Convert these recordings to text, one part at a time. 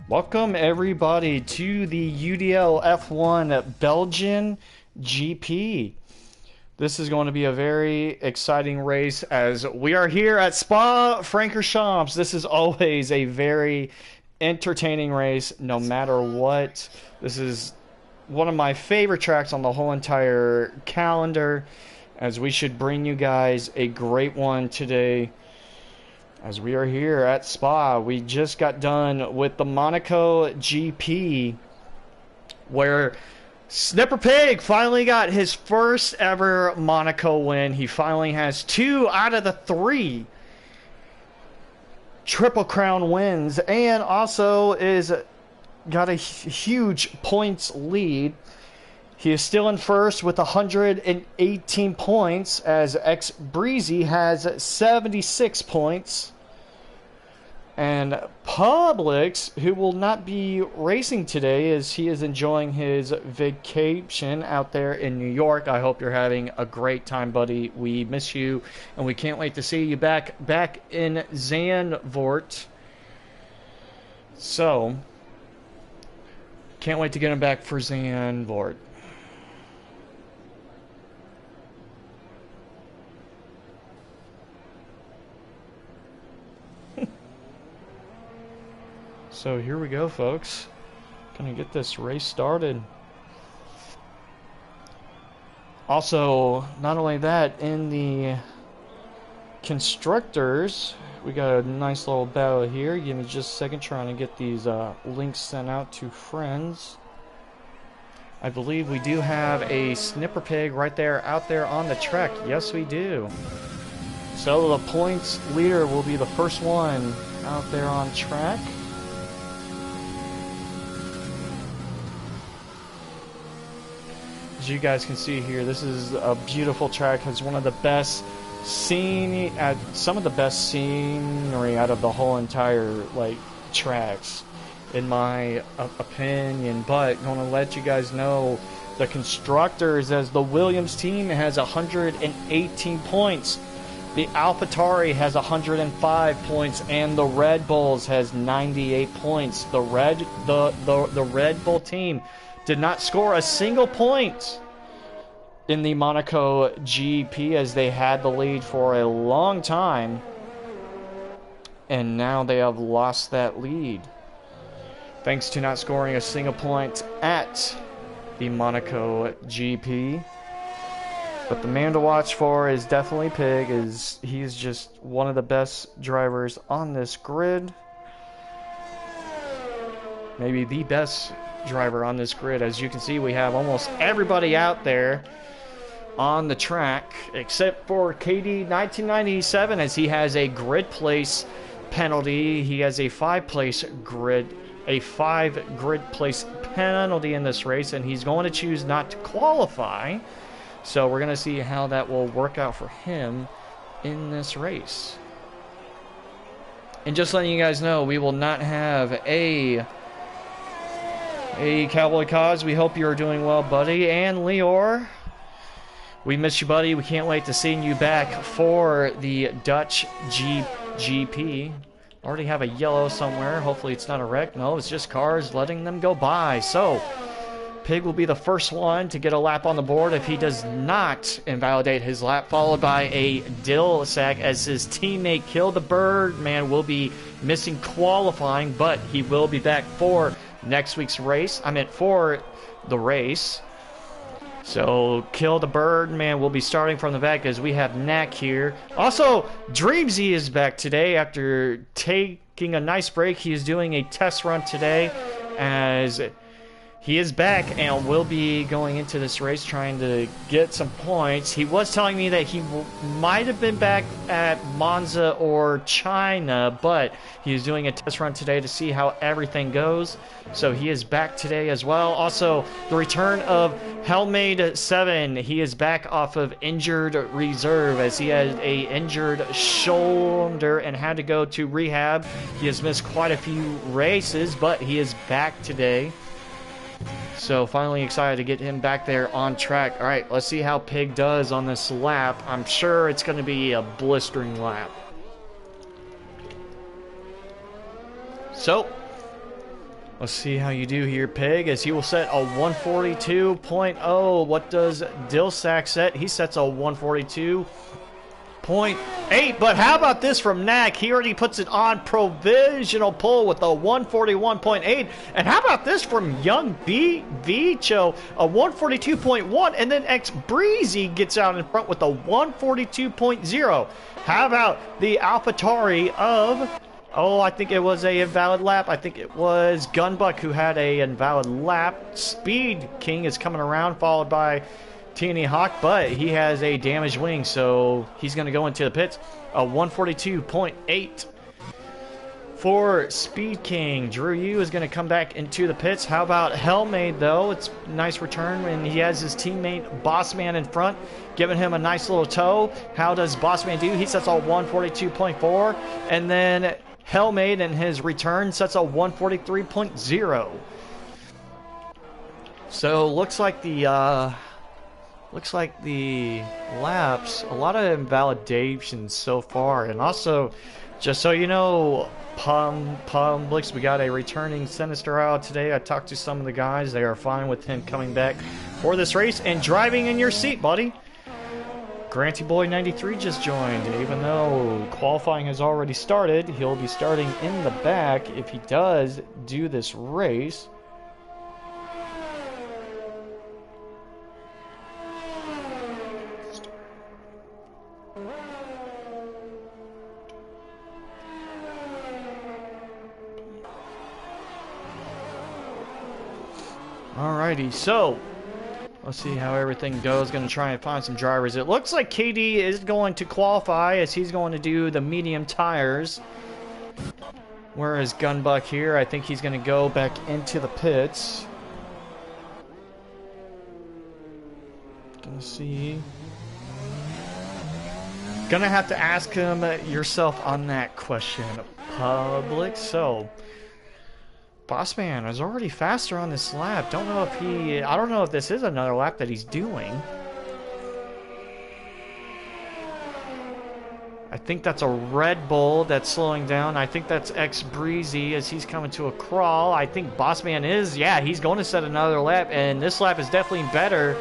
Welcome everybody to the UDL F1 Belgian GP. This is going to be a very exciting race as we are here at Spa-Francorchamps. This is always a very entertaining race no matter what. This is one of my favorite tracks on the whole entire calendar, as we should bring you guys a great one today. As we are here at Spa, we just got done with the Monaco GP, where Snipper Pig finally got his first ever Monaco win. He finally has 2 out of the 3 Triple Crown wins, and also is got a huge points lead. He is still in first with 118 points, as X Breezy has 76 points. And Publix, who will not be racing today as he is enjoying his vacation out there in New York. I hope you're having a great time, buddy. We miss you, and we can't wait to see you back in Zandvoort. So, can't wait to get him back for Zandvoort. So here we go, folks. Gonna get this race started. Also, not only that, in the constructors, we got a nice little battle here. Give me just a second, trying to get these links sent out to friends. I believe we do have a Snipper Pig right there, out there on the track. Yes, we do. So the points leader will be the first one out there on track. As you guys can see here, this is a beautiful track. Has one of the best some of the best scenery out of the whole entire tracks, in my opinion. But I'm gonna let you guys know the constructors, as the Williams team has 118 points, the AlphaTauri has 105 points, and the Red Bulls has 98 points. The Red Bull team did not score a single point in the Monaco GP, as they had the lead for a long time, and now they have lost that lead thanks to not scoring a single point at the Monaco GP. But the man to watch for is definitely Pig, as he's just one of the best drivers on this grid. Maybe the best driver on this grid. As you can see, we have almost everybody out there on the track except for KD 1997, as he has a grid place penalty. He has a 5 grid place penalty in this race, and he's going to choose not to qualify. So we're going to see how that will work out for him in this race. And just letting you guys know, we will not have a Cowboy Cause. We hope you are doing well, buddy. And Leor, we miss you, buddy. We can't wait to seeing you back for the Dutch GP. Already have a yellow somewhere. Hopefully it's not a wreck. No, it's just cars letting them go by. So Pig will be the first one to get a lap on the board if he does not invalidate his lap, followed by a dill sack, as his teammate Kill the Bird Man will be missing qualifying, but he will be back for next week's race. I meant for the race. So Kill the Bird Man will be starting from the back, as we have Knack here. Also, Dreamsy is back today after taking a nice break. He is doing a test run today, as he is back and will be going into this race trying to get some points. He was telling me that he might have been back at Monza or China, but he is doing a test run today to see how everything goes. So he is back today as well. Also, the return of Helmade7. He is back off of injured reserve, as he had a injured shoulder and had to go to rehab. He has missed quite a few races, but he is back today. So finally excited to get him back there on track. All right, let's see how Pig does on this lap. I'm sure it's going to be a blistering lap. So Let's see how you do here, Pig, as he will set a 142.0. What does Dillsack set? He sets a 142.8. But how about this from Knack? He already puts it on provisional pull with a 141.8. And how about this from Young Vicho? A 142.1. And then X Breezy gets out in front with a 142.0. How about the AlphaTauri of... Oh, I think it was a invalid lap. I think it was Gunbuck who had a invalid lap. Speed King is coming around, followed by TNE Hawk, but he has a damaged wing, so he's going to go into the pits. A 142.8 for Speed King. Drew Yu is going to come back into the pits. How about Hellmade, though? It's a nice return, and he has his teammate Bossman in front, giving him a nice little tow. How does Bossman do? He sets a 142.4, and then Hellmade in his return sets a 143.0. So looks like the laps, a lot of invalidations so far. And also, just so you know, Publix, we got a returning Sinister out today. I talked to some of the guys. They are fine with him coming back for this race and driving in your seat, buddy. Granty Boy 93 just joined. Even though qualifying has already started, he'll be starting in the back if he does do this race. Alrighty, so let's see how everything goes. Going to try and find some drivers. It looks like KD is going to qualify as he's going to do the medium tires. Where is Gunbuck here? I think he's going to go back into the pits. Gonna see. Gonna have to ask him yourself on that question, Public. So Bossman is already faster on this lap. I don't know if this is another lap that he's doing. I think that's a Red Bull that's slowing down. I think that's X Breezy as he's coming to a crawl. I think Bossman is, yeah, he's going to set another lap, and this lap is definitely better.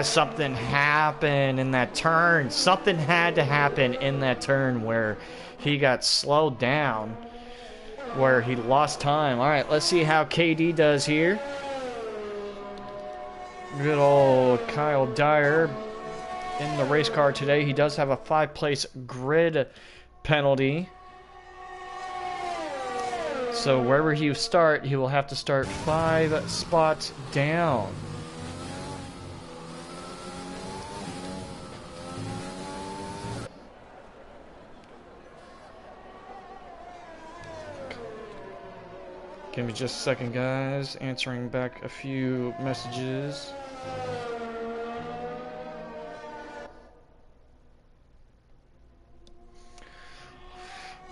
Something happened in that turn. Something had to happen in that turn where he got slowed down, where he lost time. All right, let's see how KD does here. Good old Kyle Dyer in the race car today. He does have a 5-place grid penalty. So wherever he start, he will have to start 5 spots down. Give me just a second, guys. Answering back a few messages.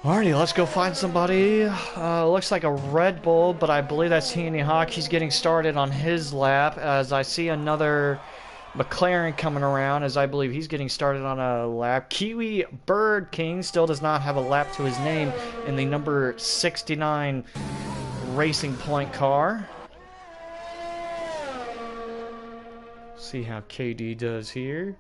Alrighty, let's go find somebody. Looks like a Red Bull, but I believe that's TNE Hawk. He's getting started on his lap as I see another McLaren coming around, as I believe he's getting started on a lap. Kiwi Bird King still does not have a lap to his name in the number 69 Racing Point car. See how KD does here.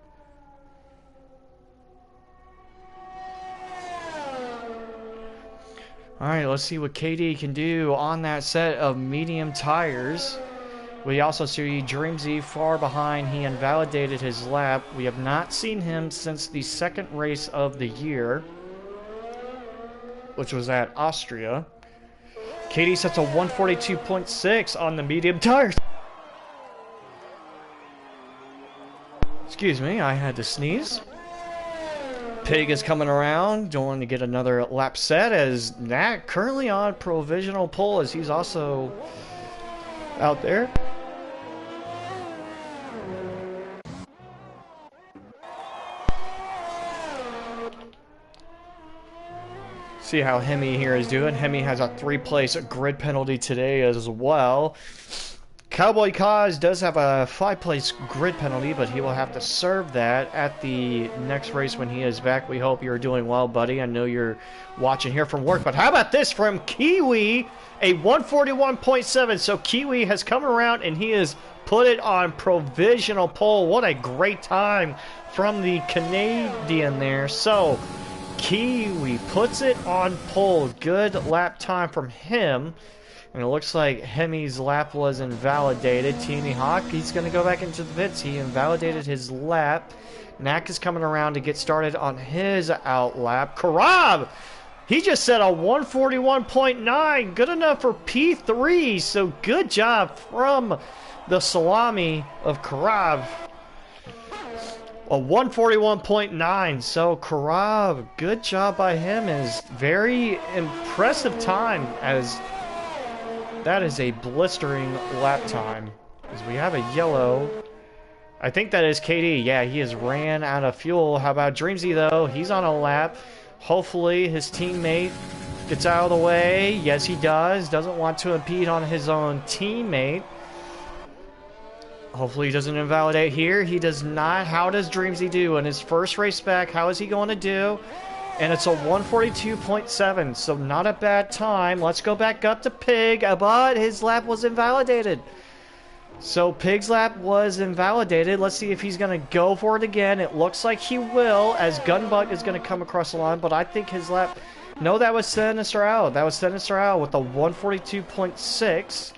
Alright, let's see what KD can do on that set of medium tires. We also see Dreamzy far behind. He invalidated his lap. We have not seen him since the second race of the year, which was at Austria. KD sets a 142.6 on the medium tires. Excuse me, I had to sneeze. Pig is coming around, going to get another lap set as Nat currently on provisional pole as he's also out there. See how Hemi here is doing. Hemi has a 3-place grid penalty today as well. Cowboy Kaz does have a 5-place grid penalty, but he will have to serve that at the next race when he is back. We hope you're doing well, buddy. I know you're watching here from work, but how about this from Kiwi? A 141.7. So Kiwi has come around and he has put it on provisional pole. What a great time from the Canadian there. So Kiwi puts it on pole. Good lap time from him. And it looks like Hemi's lap was invalidated. Teeny Hawk, he's going to go back into the pits. He invalidated his lap. Knack is coming around to get started on his out lap. Karab, he just set a 141.9. Good enough for P3. So good job from the salami of Karab. A 141.9. So Karab, good job by him. Is very impressive time, as that is a blistering lap time. As we have a yellow. I think that is KD. Yeah, he has ran out of fuel. How about Dreamsy, though? He's on a lap. Hopefully his teammate gets out of the way. Yes, he does. Doesn't want to impede on his own teammate. Hopefully he doesn't invalidate here. He does not. How does Dreamsy do in his first race back? How is he going to do? And it's a 142.7, so not a bad time. Let's go back up to Pig, but his lap was invalidated. So Pig's lap was invalidated. Let's see if he's going to go for it again. It looks like he will, as Gunbuck is going to come across the line, but I think his lap... No, that was Sinister Owl. That was Sinister Owl with the 142.6.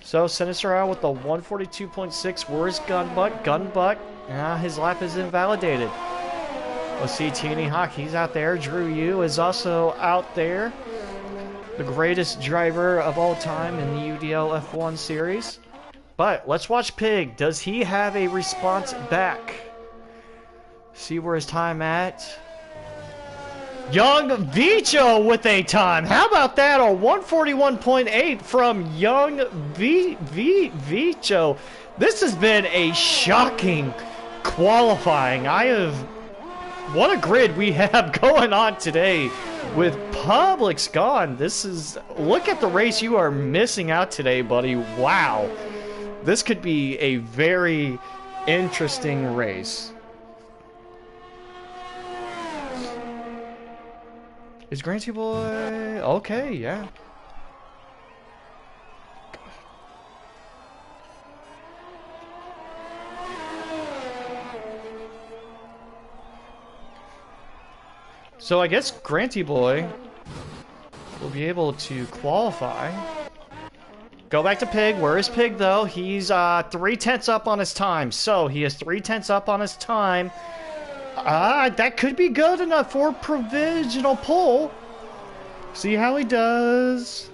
So Sinister Owl with the 142.6. Where's Gunbuck? Gunbuck, his lap is invalidated. Let's see, Teeny Hawk, he's out there. Drew Yu is also out there. The greatest driver of all time in the UDL F1 series. But let's watch Pig. Does he have a response back? See where his time at. Young Vicho with a time. How about that? A 141.8 from Young Vicho. This has been a shocking qualifying. What a grid we have going on today with Publix gone. This is, look at the race you are missing out today, buddy. Wow. This could be a very interesting race. Is Granty Boy okay? Yeah. So I guess Granty Boy will be able to qualify. Go back to Pig. Where is Pig, though? He's 3/10 up on his time. So he is 3/10 up on his time. That could be good enough for provisional pole. See how he does.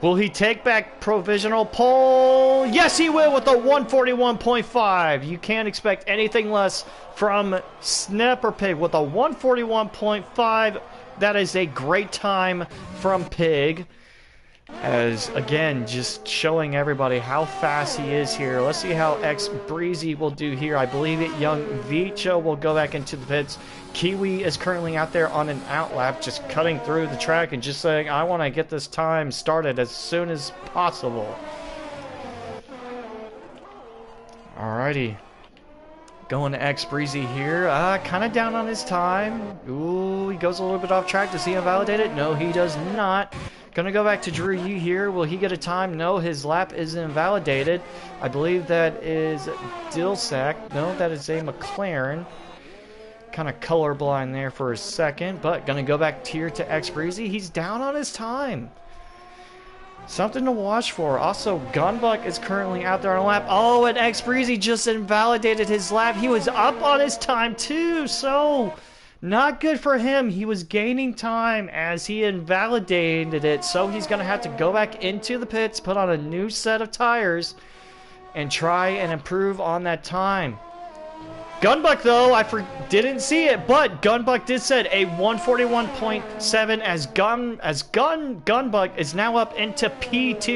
Will he take back provisional pole? Yes, he will with a 141.5. You can't expect anything less from Snapper Pig with a 141.5. That is a great time from Pig. As, again, just showing everybody how fast he is here. Let's see how X Breezy will do here. I believe it. Young Vicho will go back into the pits. Kiwi is currently out there on an out lap, just cutting through the track and just saying, I want to get this time started as soon as possible. Alrighty. Going to X Breezy here. Kind of down on his time. Ooh, he goes a little bit off track. Does he invalidate it? No, he does not. Gonna go back to Drew Yu here. Will he get a time? No, his lap is invalidated. I believe that is Dilsack. No, that is a McLaren. Kind of colorblind there for a second, but gonna go back here to X Breezy. He's down on his time. Something to watch for. Also, Gunbuck is currently out there on a lap. Oh, and X Breezy just invalidated his lap. He was up on his time too, so not good for him. He was gaining time as he invalidated it, so he's going to have to go back into the pits, put on a new set of tires, and try and improve on that time. Gunbuck, though, didn't see it, but Gunbuck did set a 141.7 as Gunbuck is now up into P2.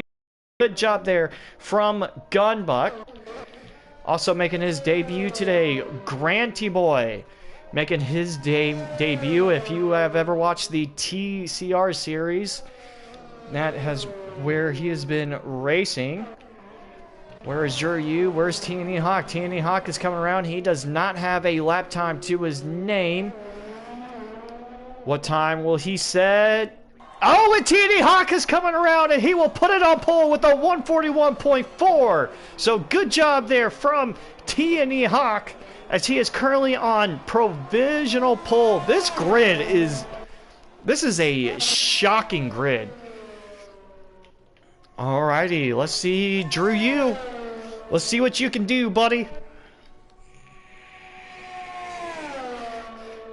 Good job there from Gunbuck. Also making his debut today, Granty Boy. Making his debut. If you have ever watched the TCR series, that has where he has been racing. Where is Juryu? Where's TNE Hawk? TNE Hawk is coming around. He does not have a lap time to his name. What time will he set? Oh, and TNE Hawk is coming around, and he will put it on pole with a 141.4. So good job there from TNE Hawk, as he is currently on provisional pole. This is a shocking grid. Alrighty, let's see, Juryu. Let's see what you can do, buddy.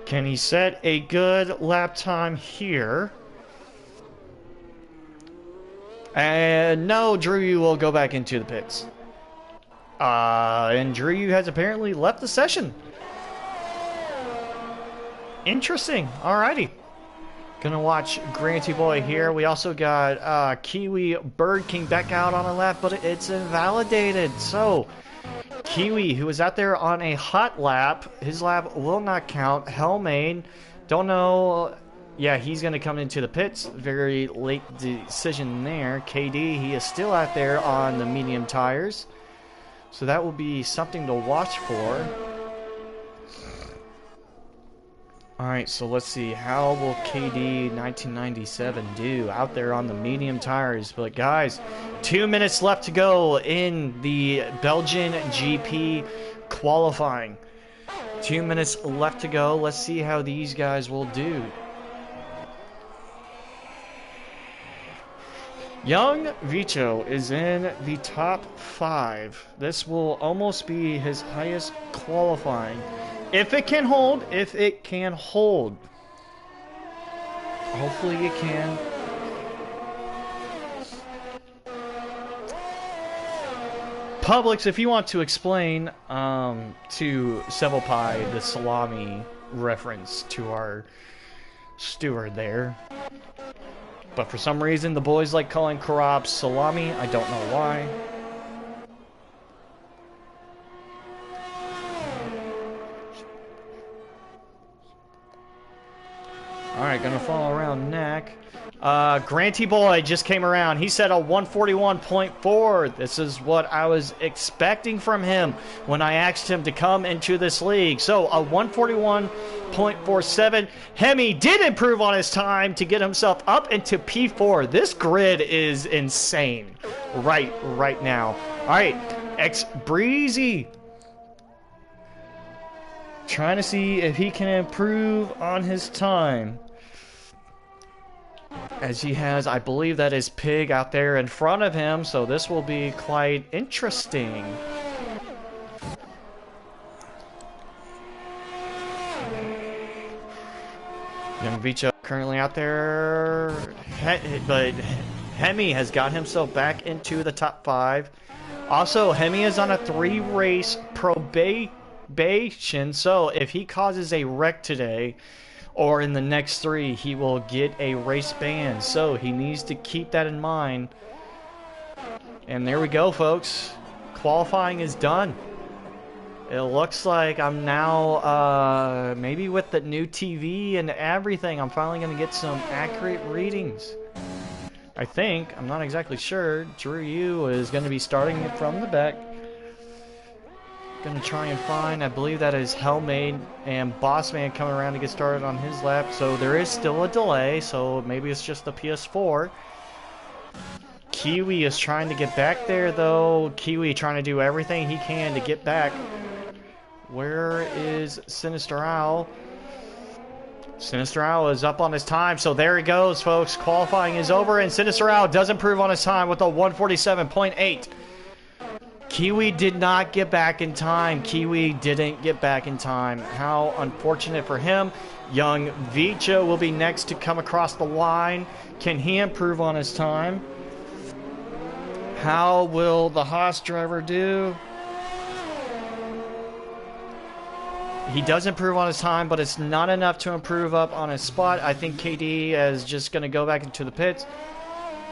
Can he set a good lap time here? And no, Juryu will go back into the pits. And Juryu has apparently left the session. Interesting. Alrighty. Gonna watch Granty Boy here. We also got Kiwi Bird King back out on a lap, but it's invalidated. So, Kiwi, who was out there on a hot lap, his lap will not count. Hellmane, don't know. Yeah, he's gonna come into the pits. Very late decision there. KD, he is still out there on the medium tires. So that will be something to watch for. Alright, so let's see. How will KD 1997 do out there on the medium tires? But guys, 2 minutes left to go in the Belgian GP qualifying. 2 minutes left to go. Let's see how these guys will do. Young Vicho is in the top 5. This will almost be his highest qualifying. If it can hold, if it can hold. Hopefully it can. Publix, if you want to explain to Sevelpie the salami reference to our steward there. But for some reason, the boys like calling Karab salami. I don't know why. Alright, gonna follow around Neck. Granty Boy just came around. He said a 141.4. This is what I was expecting from him when I asked him to come into this league. So a 141.47. Hemi did improve on his time to get himself up into P4. This grid is insane right now. Alright, X Breezy. Trying to see if he can improve on his time. As he has, I believe that is Pig out there in front of him, so this will be quite interesting. Young Vicho currently out there, but Hemi has got himself back into the top 5. Also, Hemi is on a 3-race probation, so if he causes a wreck today, or in the next 3, he will get a race ban. So he needs to keep that in mind. And there we go, folks. Qualifying is done. It looks like I'm now, maybe with the new TV and everything, I'm finally going to get some accurate readings. I think. I'm not exactly sure. Juryu is going to be starting it from the back. Gonna try and find, I believe that is Hellmade and Bossman coming around to get started on his lap. So there is still a delay, so maybe it's just the PS4. Kiwi is trying to get back there though. Kiwi trying to do everything he can to get back. Where is Sinister Owl? Sinister Owl is up on his time, so there he goes, folks. Qualifying is over, and Sinister Owl does improve on his time with a 147.8. Kiwi did not get back in time. Kiwi didn't get back in time. How unfortunate for him. Young Vicho will be next to come across the line. Can he improve on his time? How will the Haas driver do? He does improve on his time, but it's not enough to improve up on his spot. I think KD is just going to go back into the pits.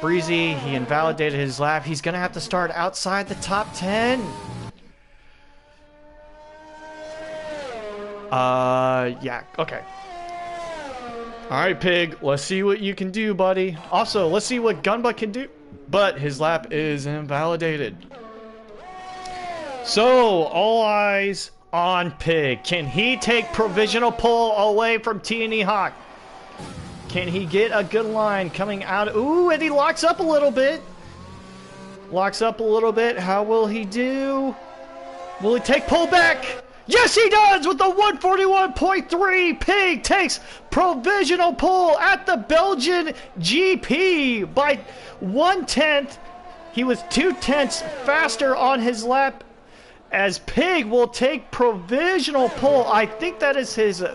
Breezy, he invalidated his lap. He's going to have to start outside the top 10. Yeah, okay. All right, Pig, let's see what you can do, buddy. Also, let's see what Gunbutt can do. but his lap is invalidated. So, all eyes on Pig. Can he take provisional pole away from T&E Hawk? Can he get a good line coming out? Ooh, and he locks up a little bit. Locks up a little bit. How will he do? Will he take pole back? Yes, he does with the 141.3. Pig takes provisional pole at the Belgian GP by 1/10. He was 2/10 faster on his lap, as Pig will take provisional pole. I think that is his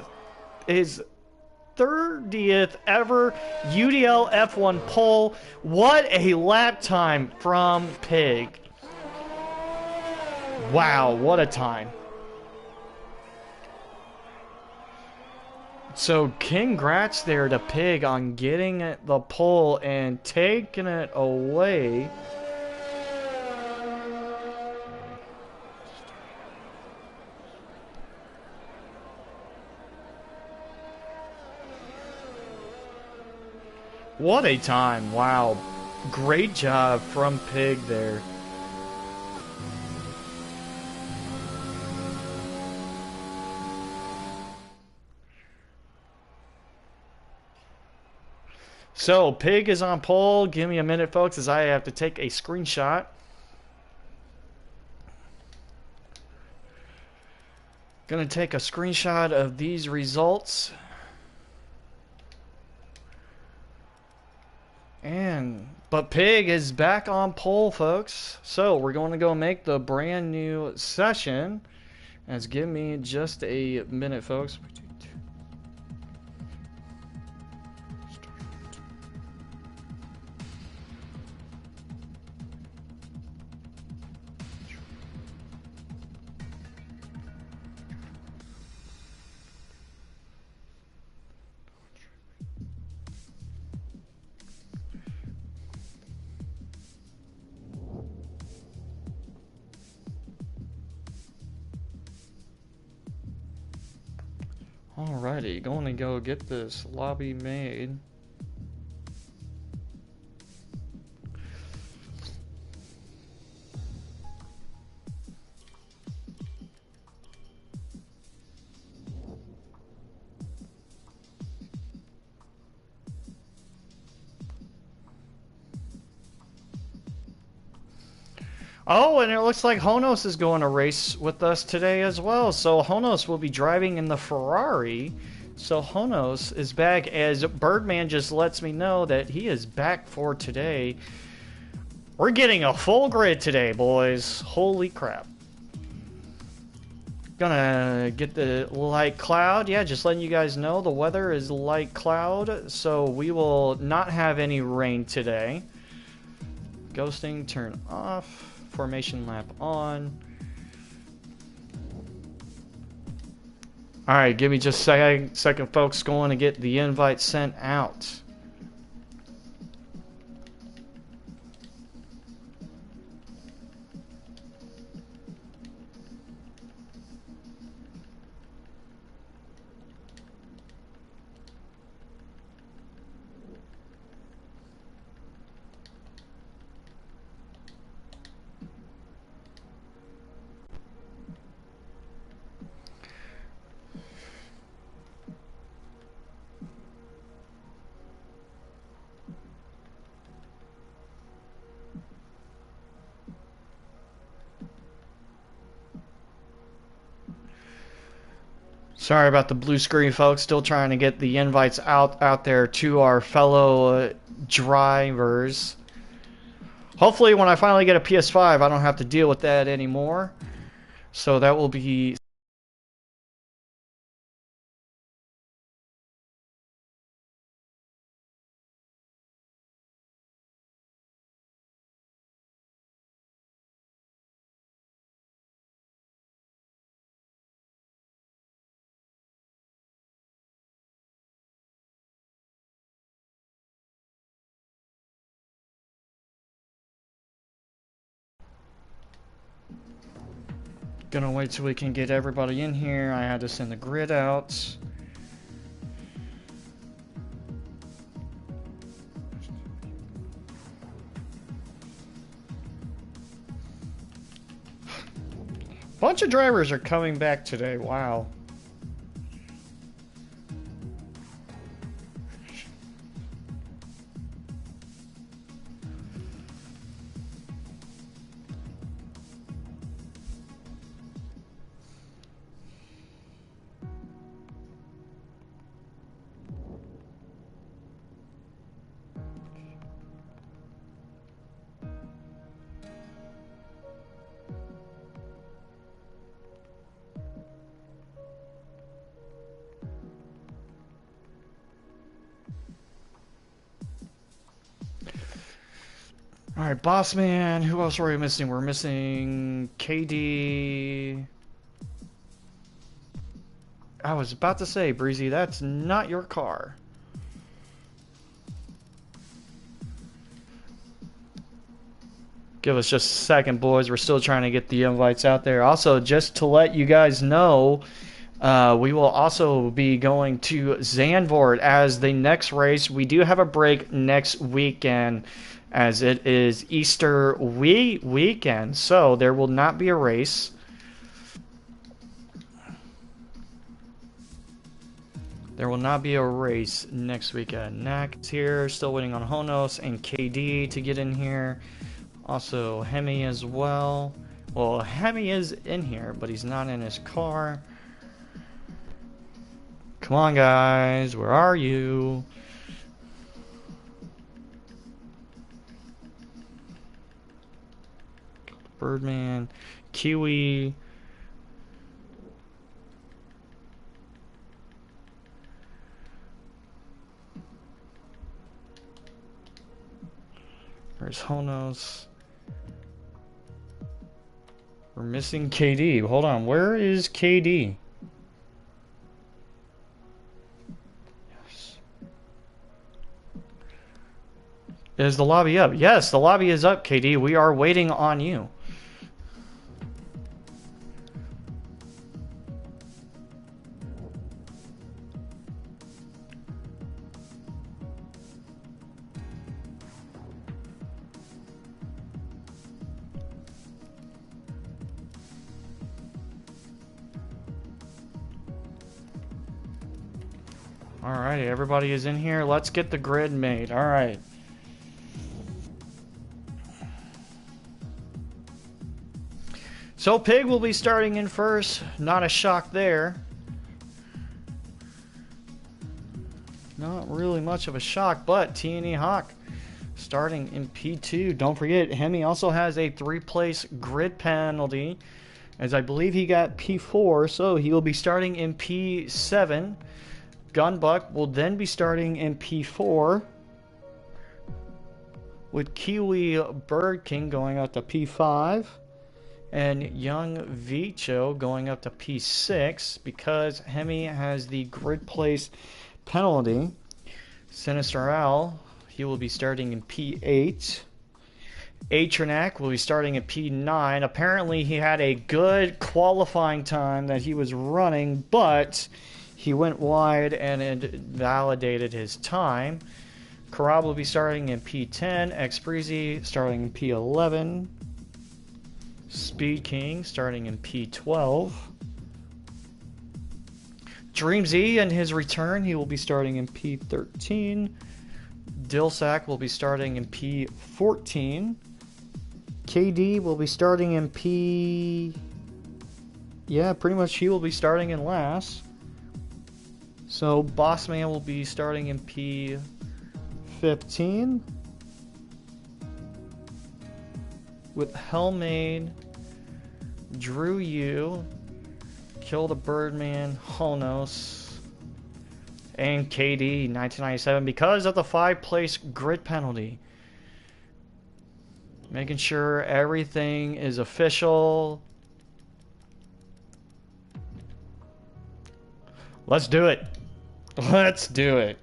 30th ever UDL F1 pole. What a lap time from Pig. Wow, what a time. So congrats there to Pig on getting the pole and taking it away. What a time. Wow. Great job from Pig there. So, Pig is on pole. Give me a minute, folks, as I have to take a screenshot. Gonna take a screenshot of these results. But Pig is back on pole, folks. So, we're going to go make the brand new session. As give me just a minute, folks. Alrighty, going to go get this lobby made. Oh, and it looks like Honos is going to race with us today as well. So Honos will be driving in the Ferrari. So Honos is back, as Birdman just lets me know that he is back for today. We're getting a full grid today, boys. Holy crap. Gonna get the light cloud. Yeah, just letting you guys know the weather is light cloud. So we will not have any rain today. Ghosting, turn off. Formation lap on. Alright, give me just a second, folks. Going to get the invite sent out. Sorry about the blue screen, folks. Still trying to get the invites out there to our fellow drivers. Hopefully, when I finally get a PS5, I don't have to deal with that anymore. So that will be... Gonna wait till we can get everybody in here. I had to send the grid out. Bunch of drivers are coming back today. Wow. Alright, Boss Man. Who else were we missing? We're missing KD. I was about to say, Breezy, that's not your car. Give us just a second, boys. We're still trying to get the invites out there. Also, just to let you guys know, we will also be going to Zandvoort as the next race. We do have a break next weekend, as it is Easter weekend, so there will not be a race. There will not be a race next weekend. Knack is here, still waiting on Honos and KD to get in here. Also, Hemi as well. Well, Hemi is in here, but he's not in his car. Come on, guys, where are you? Birdman, Kiwi. There's Honos. We're missing KD. Hold on, where is KD? Yes. Is the lobby up? Yes, the lobby is up, KD. We are waiting on you. Alrighty, everybody is in here. Let's get the grid made. Alright. So Pig will be starting in first. Not a shock there. Not really much of a shock, but T&E Hawk starting in P2. Don't forget, Hemi also has a 3-place grid penalty, as I believe he got P4, so he will be starting in P7. Gunbuck will then be starting in P4, with Kiwi Bird King going up to P5, and Young Vicho going up to P6 because Hemi has the grid place penalty. Sinister Owl, he will be starting in P8. Atronac will be starting at P9. Apparently he had a good qualifying time that he was running, but he went wide and it validated his time. Karab will be starting in P10. X-Breezy starting in P11. Speed King starting in P12. DreamZ in his return, he will be starting in P13. Dilsack will be starting in P14. KD will be starting in P... Yeah, pretty much he will be starting in last. So Bossman will be starting in P15. With Hellmaid, Drew U, Kill the Birdman, Honos, and KD 1997 because of the 5-place grid penalty. Making sure everything is official. Let's do it. Let's do it.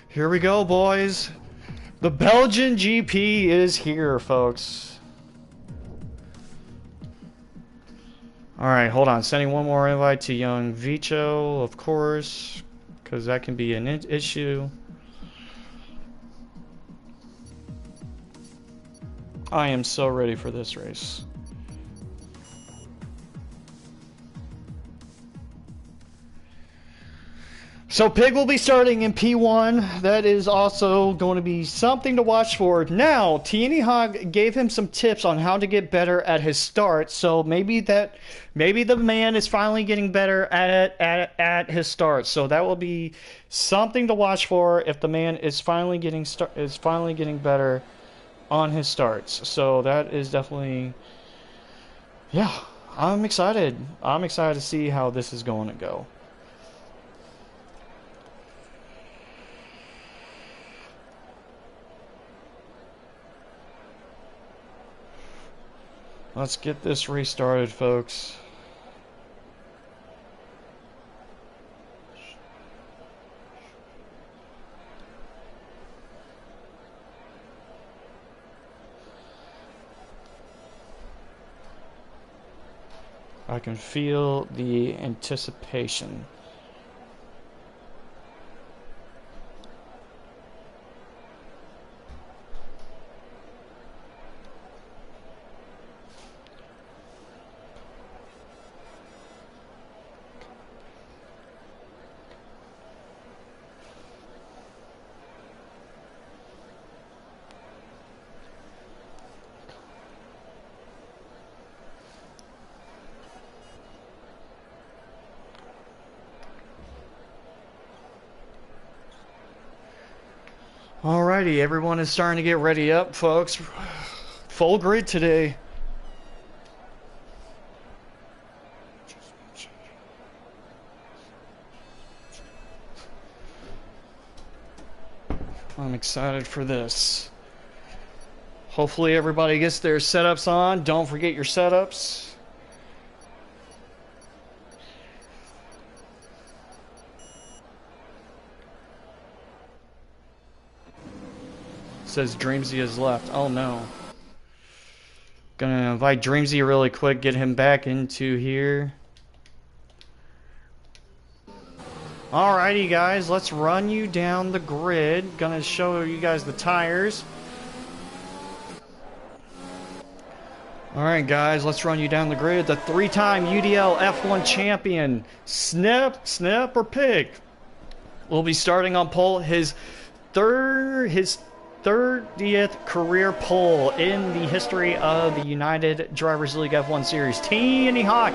Here we go, boys. The Belgian GP is here, folks. Alright, hold on. Sending one more invite to young Vicho, of course, because that can be an issue. I am so ready for this race. So Pig will be starting in P1. That is also going to be something to watch for. Now, Tierney Hogg gave him some tips on how to get better at his start. So maybe the man is finally getting better at his start. So that will be something to watch for if the man is finally getting better on his starts. So that is definitely, yeah, I'm excited. I'm excited to see how this is going to go. Let's get this restarted, folks. I can feel the anticipation. Alrighty, everyone is starting to get ready up, folks. Full grid today. I'm excited for this. Hopefully everybody gets their setups on. Don't forget your setups. Says Dreamsy has left. Oh no. Gonna invite Dreamsy really quick, get him back into here. Alrighty guys, let's run you down the grid. Gonna show you guys the tires. Alright guys, let's run you down the grid. The three-time UDL F1 champion, Snip or Pig, will be starting on pole. His 30th career pole in the history of the United Drivers League F1 Series. Tierney Hogg,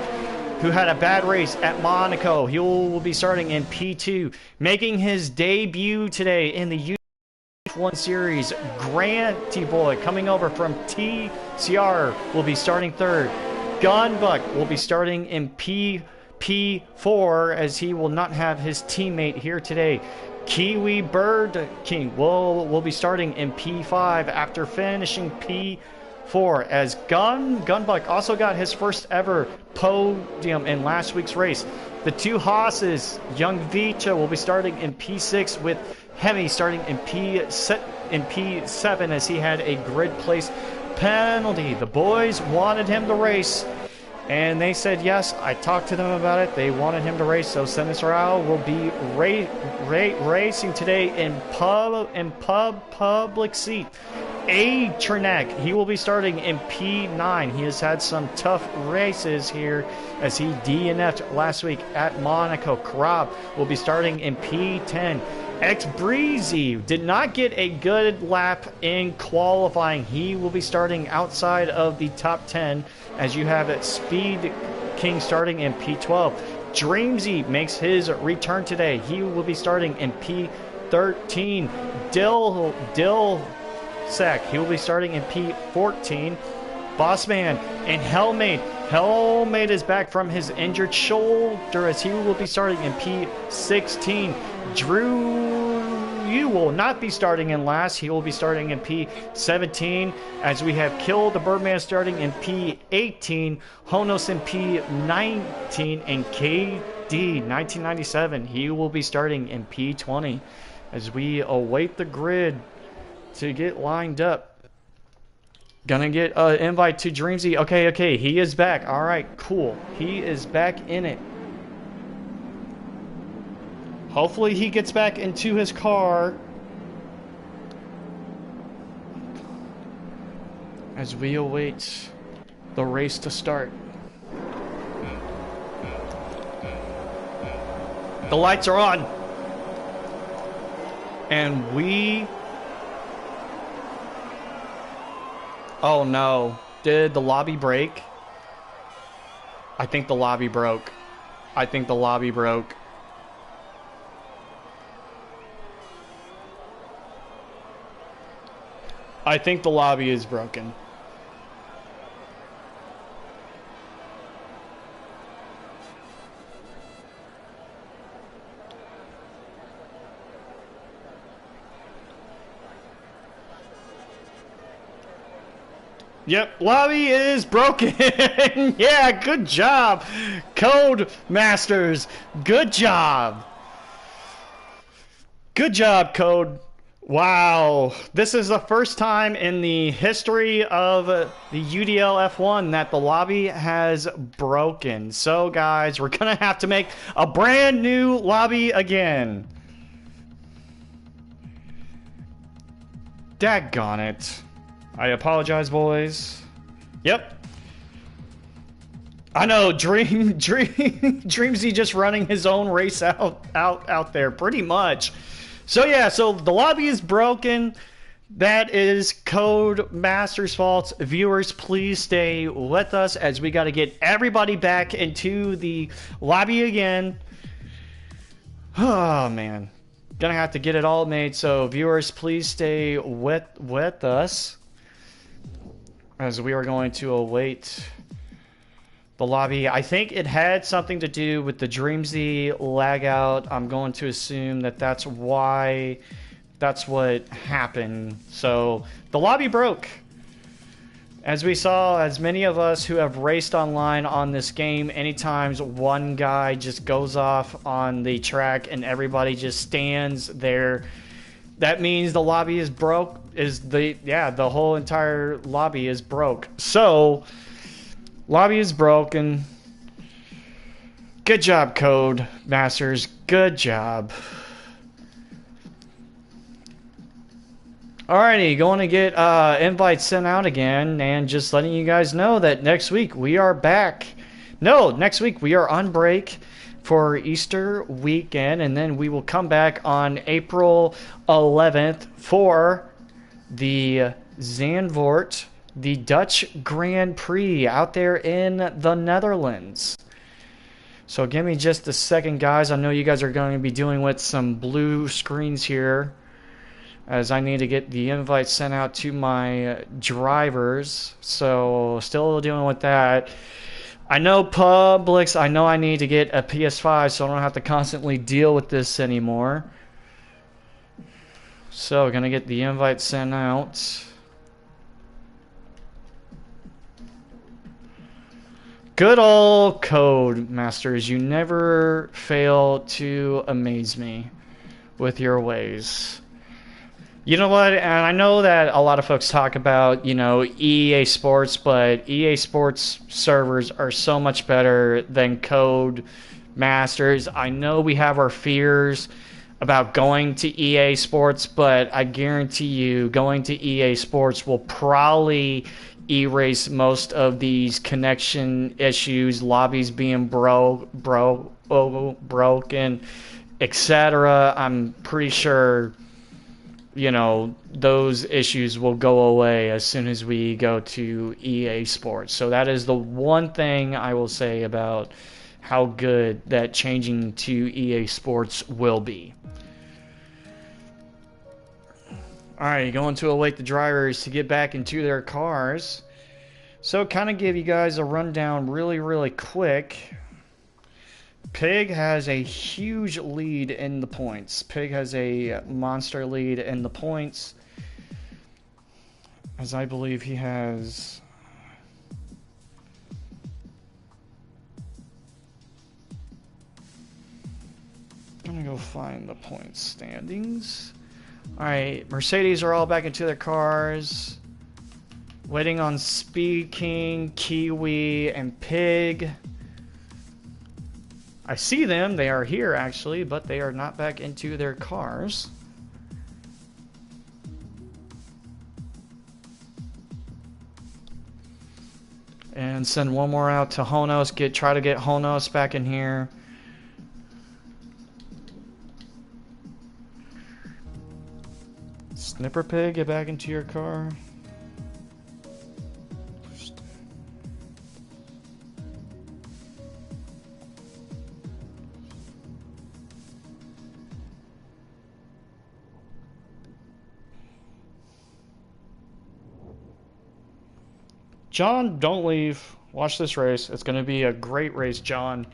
who had a bad race at Monaco, he will be starting in P2. Making his debut today in the F1 Series, Grant T-Boy, coming over from TCR, will be starting third. Gunbuck will be starting in P4, as he will not have his teammate here today. Kiwi Bird King will be starting in P5 after finishing P4, as Gunbuck also got his first ever podium in last week's race. The two Haas's, Young Vicha, will be starting in P6, with Hemi starting in P7 as he had a grid place penalty. The boys wanted him to race, and they said yes. I talked to them about it. They wanted him to race, so Semisarao will be racing today in public seat. A Chernak, he will be starting in P9. He has had some tough races here as he DNF'd last week at Monaco. Krab will be starting in P10. X Breezy did not get a good lap in qualifying. He will be starting outside of the top 10, as you have at Speed King starting in P12. Dreamsy makes his return today. He will be starting in P13. Dill Sack, he will be starting in P14. Bossman and Hellmate is back from his injured shoulder, as he will be starting in P16. Drew, you will not be starting in last. He will be starting in P17, as we have Killed the Birdman starting in P18, Honos in P19, and KD 1997. He will be starting in P20, as we await the grid to get lined up. Gonna get an invite to Dreamsy. Okay, okay, he is back. All right, cool. He is back in it. Hopefully he gets back into his car as we await the race to start. The lights are on. And we... Oh no. Did the lobby break? I think the lobby broke. I think the lobby broke. I think the lobby is broken. Yep, lobby is broken. Yeah, good job, Code Masters. Good job. Good job, Code. Wow, this is the first time in the history of the UDL F1 that the lobby has broken. So, guys, we're gonna have to make a brand new lobby again. Daggone it. I apologize, boys. Yep. I know, Dreamsy just running his own race out there, pretty much. So yeah, so the lobby is broken. That is Code Master's fault. Viewers, please stay with us as we got to get everybody back into the lobby again. Oh man, gonna have to get it all made. So viewers, please stay with us as we are going to await the lobby. I think it had something to do with the Dreamsy lag out. I'm going to assume that that's why, that's what happened. So the lobby broke. As we saw, as many of us who have raced online on this game, anytime one guy just goes off on the track and everybody just stands there, that means the lobby is broke. The whole entire lobby is broke. So lobby is broken. Good job, Code Masters. Good job. Alrighty, going to get invites sent out again, and just letting you guys know that next week we are back. No, next week we are on break for Easter weekend, and then we will come back on April 11th for the Zandvoort, the Dutch Grand Prix out there in the Netherlands. So give me just a second, guys. I know you guys are going to be dealing with some blue screens here, as I need to get the invite sent out to my drivers. So still dealing with that. I know Publix, I know I need to get a PS5 so I don't have to constantly deal with this anymore. So gonna get the invite sent out. Good old Code Masters, you never fail to amaze me with your ways. You know what, and I know that a lot of folks talk about, you know, EA Sports, but EA Sports servers are so much better than Code Masters. I know we have our fears about going to EA Sports, but I guarantee you going to EA Sports will probably erase most of these connection issues, lobbies being broken, etc. I'm pretty sure, you know, those issues will go away as soon as we go to EA Sports. So that is the one thing I will say about how good that changing to EA Sports will be. Alright, going to await the drivers to get back into their cars. So kind of give you guys a rundown really quick. Pig has a huge lead in the points. Pig has a monster lead in the points, as I believe he has... I'm gonna go find the point standings. Alright, Mercedes are all back into their cars. Waiting on Speed King, Kiwi, and Pig. I see them. They are here, actually, but they are not back into their cars. And send one more out to Honos. Try to get Honos back in here. Snipper Pig, get back into your car. John, don't leave. Watch this race. It's going to be a great race, John.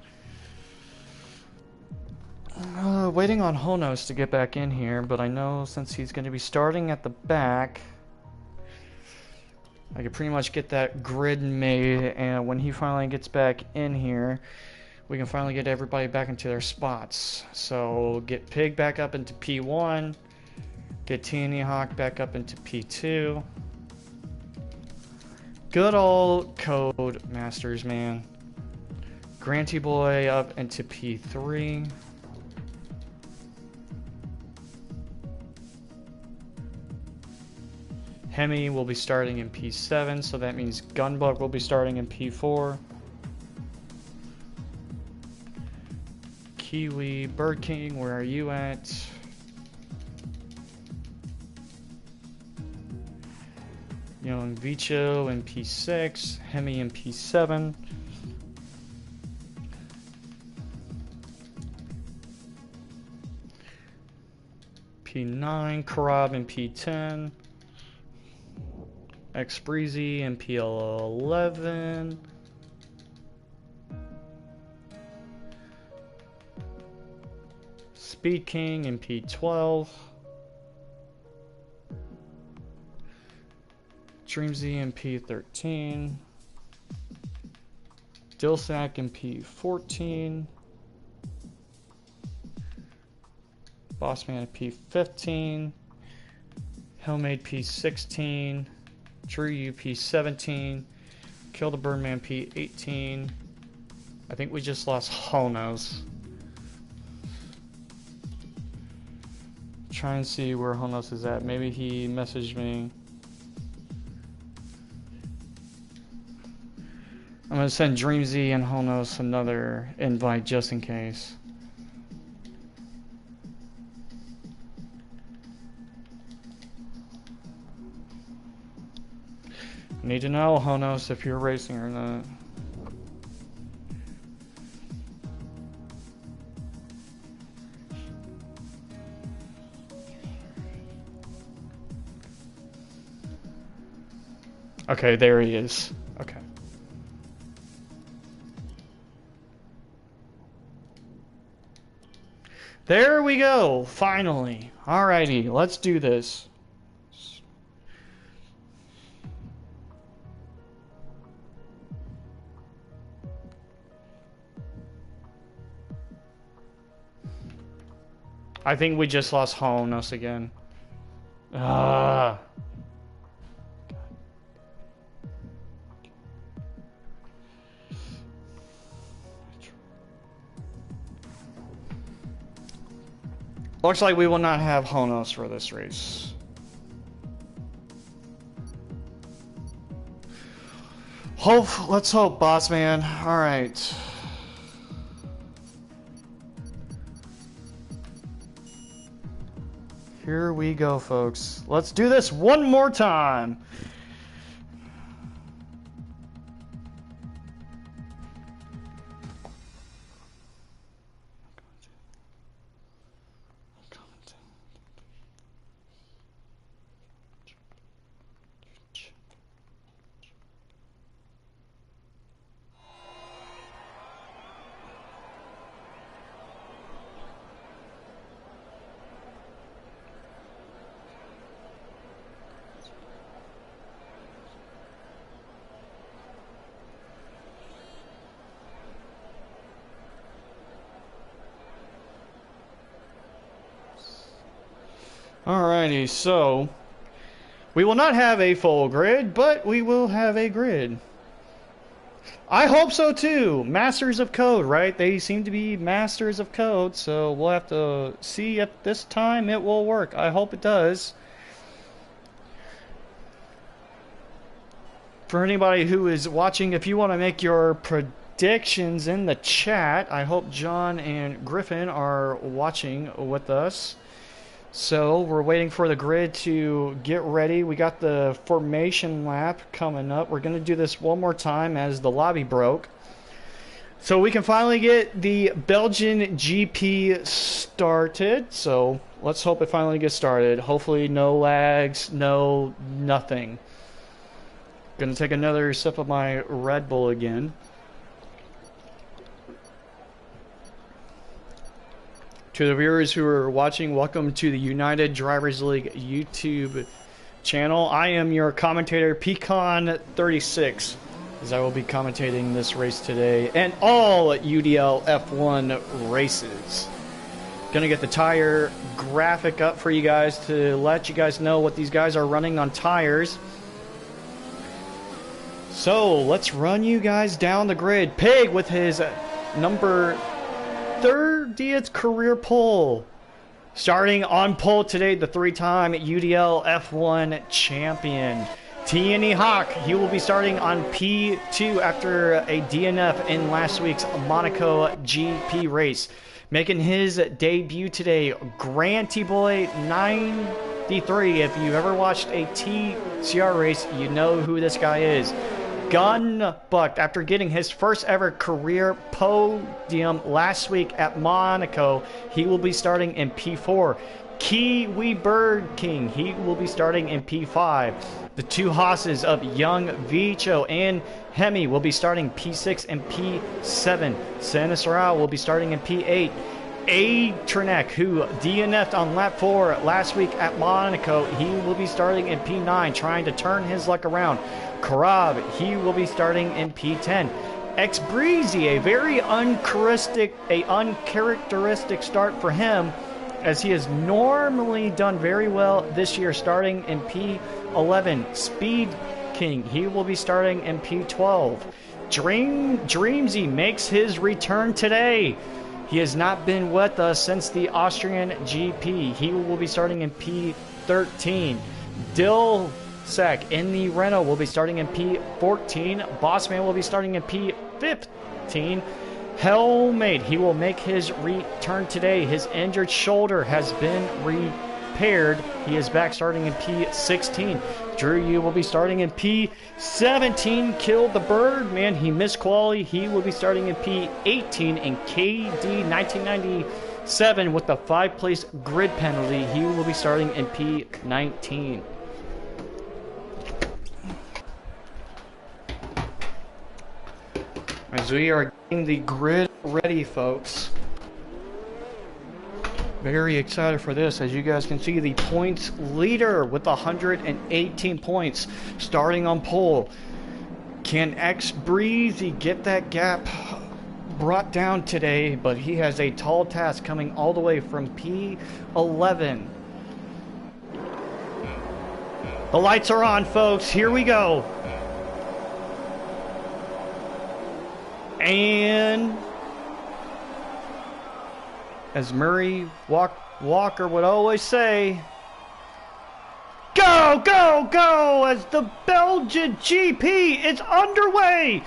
Waiting on Honos to get back in here, but I know since he's going to be starting at the back, I could pretty much get that grid made, and when he finally gets back in here, we can finally get everybody back into their spots. So get Pig back up into P1, get Teeny Hawk back up into P2. Good old Code Masters, man. Granty Boy up into P3. Hemi will be starting in P7, so that means Gunbug will be starting in P4. Kiwi, Bird King, where are you at? Young Vicho in P6, Hemi in P7. P9, Karab in P10. X Breezy in P11. Speed King in P12. Dreamzy in P13. Dillsack in P14. Bossman in P15. Hellmade P16. Drew U P17. Kill the Birdman P18. I think we just lost Honos. Try and see where Honos is at. Maybe he messaged me. I'm gonna send Dreamzy and Honos another invite just in case. Need to know, Honos, if you're racing or not. Okay, there he is. Okay. There we go, finally. Alrighty, let's do this. I think we just lost Honos again. Looks like we will not have Honos for this race. Let's hope, boss man. All right. Here we go, folks. Let's do this one more time. Alrighty, so We will not have a full grid, but we will have a grid. I hope so too. Masters of code, right? They seem to be masters of code, so we'll have to see if this time it will work. I hope it does. For anybody who is watching, if you want to make your predictions in the chat, I hope John and Griffin are watching with us. So we're waiting for the grid to get ready. We got the formation lap coming up. We're going to do this one more time as the lobby broke. So we can finally get the Belgian GP started. So let's hope it finally gets started. Hopefully no lags, no nothing. Going to take another sip of my Red Bull again. To the viewers who are watching, welcome to the United Drivers League YouTube channel. I am your commentator, Pecan36, as I will be commentating this race today and all UDL F1 races. Gonna get the tire graphic up for you guys to let you guys know what these guys are running on tires. So let's run you guys down the grid. Pig with his number 30th career pole. Starting on pole today, the three-time UDL F1 champion. TNE Hawk, he will be starting on P2 after a DNF in last week's Monaco GP race. Making his debut today, Grand T-Boy 93. If you've ever watched a TCR race, you know who this guy is. Gun bucked after getting his first ever career podium last week at Monaco. He will be starting in P4. Kiwi Bird King, he will be starting in P5. The two Hosses of Young Vicho and Hemi will be starting P6 and P7. Santa Sorrel will be starting in P8. Trinek, who DNF'd on lap 4 last week at Monaco, he will be starting in P9, trying to turn his luck around. Karab, he will be starting in P10. X Breezy, a very uncharacteristic start for him, as he has normally done very well this year, starting in P11. Speed King, he will be starting in P12. Dreamsy makes his return today. He has not been with us since the Austrian GP. He will be starting in P13. Dilsek in the Renault will be starting in P14. Bossman will be starting in P15. Hellmate, he will make his return today. His injured shoulder has been repaired. He is back starting in P16. Drew Yu will be starting in P17. Killed the Bird, man, he missed quali. He will be starting in P18. And KD 1997 with the 5-place grid penalty, he will be starting in P19. As we are getting the grid ready, folks. Very excited for this. As you guys can see, the points leader with 118 points starting on pole. Can X Breezy get that gap brought down today? But he has a tall task coming all the way from P11. The lights are on, folks. Here we go. And as Murray Walker would always say, go, go, go, as the Belgian GP is underway.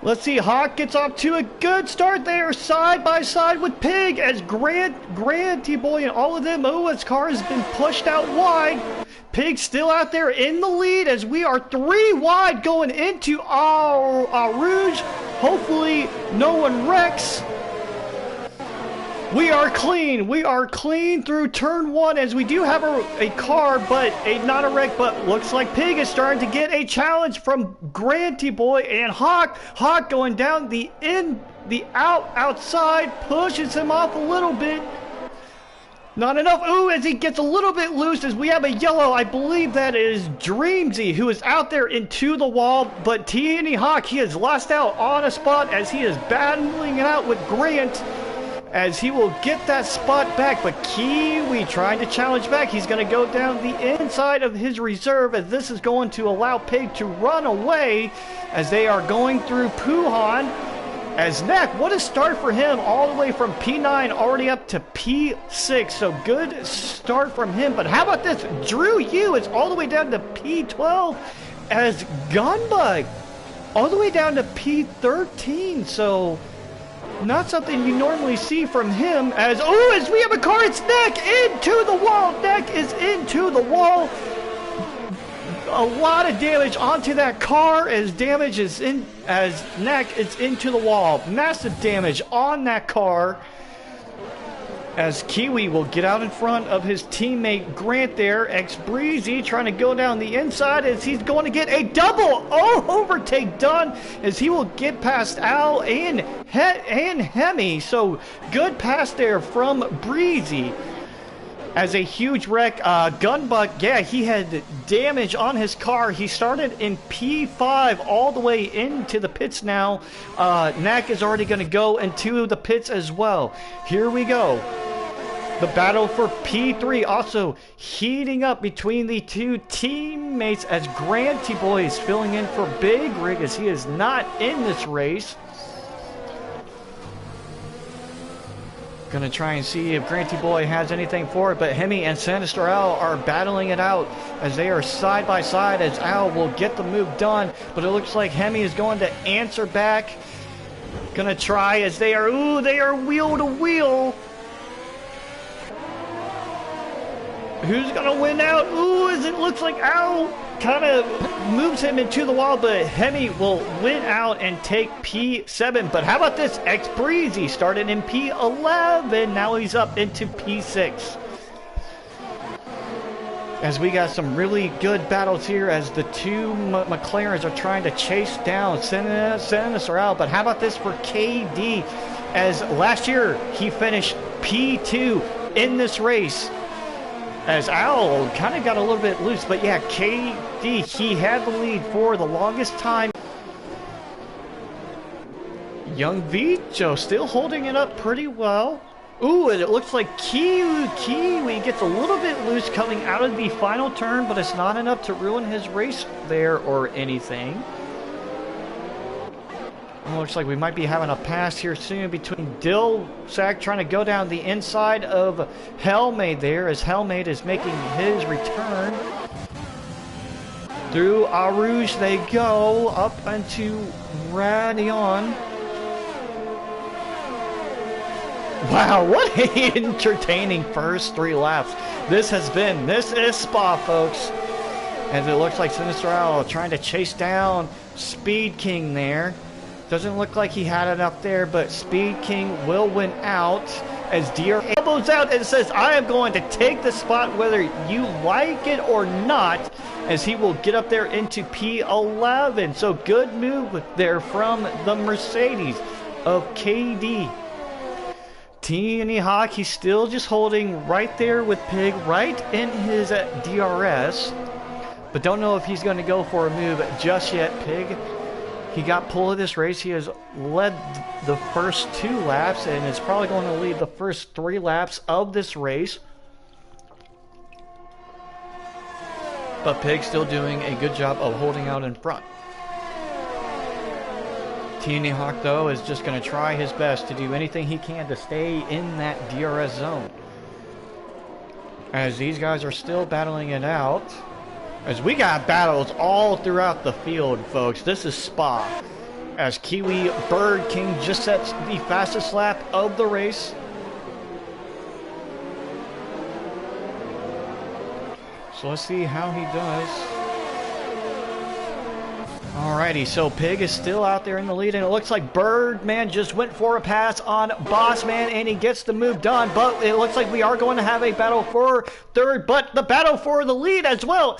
Let's see, Hawk gets off to a good start there, side by side with Pig, as Grand T-Boy and all of them, his car has been pushed out wide. Pig still out there in the lead as we are 3 wide going into our Rouge. Hopefully no one wrecks. We are clean. We are clean through turn 1 as we do have a car, but not a wreck, but looks like Pig is starting to get a challenge from Grand T-Boy and Hawk. Hawk going down the outside, pushes him off a little bit. Not enough. Ooh, as he gets a little bit loose as we have a yellow. I believe that is Dreamsy who is out there into the wall. But TNE Hawk, he has lost out on a spot as he is battling it out with Grant. as he will get that spot back, but Kiwi trying to challenge back. He's going to go down the inside of his reserve, as this is going to allow Pig to run away as they are going through Puhan. As Neck, what a start for him, all the way from P9 already up to P6. So good start from him. But how about this? Drew Yu is all the way down to P12 as Gunbug all the way down to P13. So not something you normally see from him. As we have a car, it's Neck into the wall. Neck is into the wall. A lot of damage onto that car, as damage is in, as Neck is into the wall. Massive damage on that car, as Kiwi will get out in front of his teammate Grant there. Breezy trying to go down the inside, as he's going to get a double overtake done, as he will get past Al and Hemi. So good pass there from Breezy. As a huge wreck, Gunbuck, yeah, he had damage on his car. He started in P5 all the way into the pits now. Knack is already going to go into the pits as well. Here we go. The battle for P3 also heating up between the two teammates, as Granty Boy is filling in for Big Rig, as he is not in this race. Gonna try and see if Granty Boy has anything for it, but Hemi and Sinister Al are battling it out as they are side by side, as Al will get the move done, but it looks like Hemi is going to answer back. Gonna try, as they are wheel to wheel. Who's gonna win out? As it looks like Al kind of moves him into the wall, but Hemi will win out and take P7. But how about this? Breezy started in P11, now he's up into P6. As we got some really good battles here, as the two McLarens are trying to chase down Sinister Al. But how about this for KD? As last year he finished P2 in this race, as Al kind of got a little bit loose. But yeah, KD, he had the lead for the longest time. Young Vicho still holding it up pretty well. And it looks like Kiwi gets a little bit loose coming out of the final turn, but it's not enough to ruin his race there or anything. Looks like we might be having a pass here soon between Dilsack trying to go down the inside of Hellmaid there, as Hellmaid is making his return. Through Arouge they go, up into Radion. Wow, what an entertaining first 3 laps this is Spa, folks. As it looks like Sinister Owl trying to chase down Speed King there. Doesn't look like he had enough there, but Speed King will win out, as Deer elbows out and says, I am going to take the spot whether you like it or not, as he will get up there into P11. So good move there from the Mercedes of KD. Teeny Hawk, he's still just holding right there with Pig, right in his DRS. But don't know if he's going to go for a move just yet. Pig, he got pole of this race. He has led the first 2 laps and is probably going to lead the first 3 laps of this race. But Pig's still doing a good job of holding out in front. Teeny Hawk, though, is just going to try his best to do anything he can to stay in that DRS zone, as these guys are still battling it out. As we got battles all throughout the field, folks. This is Spa, as Kiwi Bird King just sets the fastest lap of the race. So let's see how he does. Alrighty, so Pig is still out there in the lead, and it looks like Birdman just went for a pass on Bossman, and he gets the move done. But it looks like we are going to have a battle for third, but the battle for the lead as well.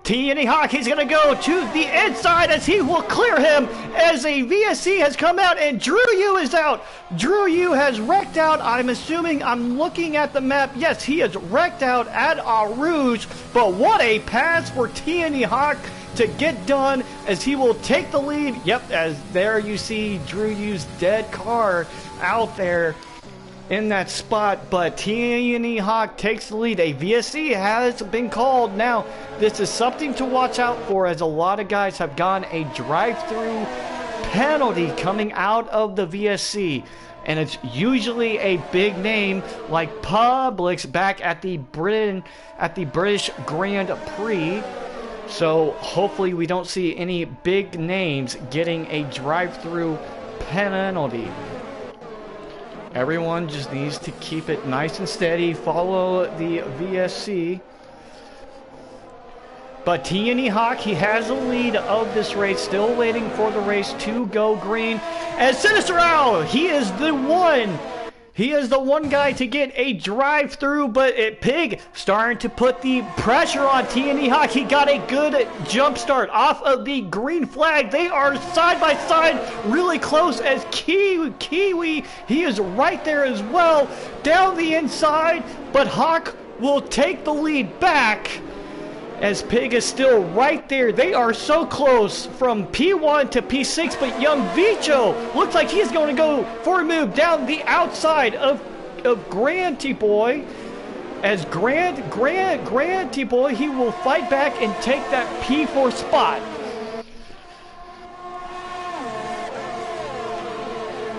Teeny Hawk, he's going to go to the inside, as he will clear him, as a VSC has come out, and Drew Yu is out. Drew Yu has wrecked out. I'm assuming, I'm looking at the map. Yes, he is wrecked out at Rouge, but what a pass for Teeny Hawk to get done, as he will take the lead. Yep, as there you see Drew Yu's dead car out there. in that spot, but TNE Hawk takes the lead. A VSC has been called. Now, this is something to watch out for, as a lot of guys have gone a drive-through penalty coming out of the VSC. And it's usually a big name like Publix back at the British Grand Prix. So hopefully we don't see any big names getting a drive-through penalty. Everyone just needs to keep it nice and steady, follow the VSC. But TNE Hawk, he has the lead of this race, still waiting for the race to go green. As Sinister Owl, he is the one. He is the one guy to get a drive-through, but Pig starting to put the pressure on TNE Hawk. He got a good jump start off of the green flag. They are side by side, really close, as Kiwi, he is right there as well, down the inside, but Hawk will take the lead back, as Pig is still right there. They are so close from P1 to P6, but young Vicho looks like he's going to go for a move down the outside of Granty Boy. As Granty Boy, he will fight back and take that P4 spot.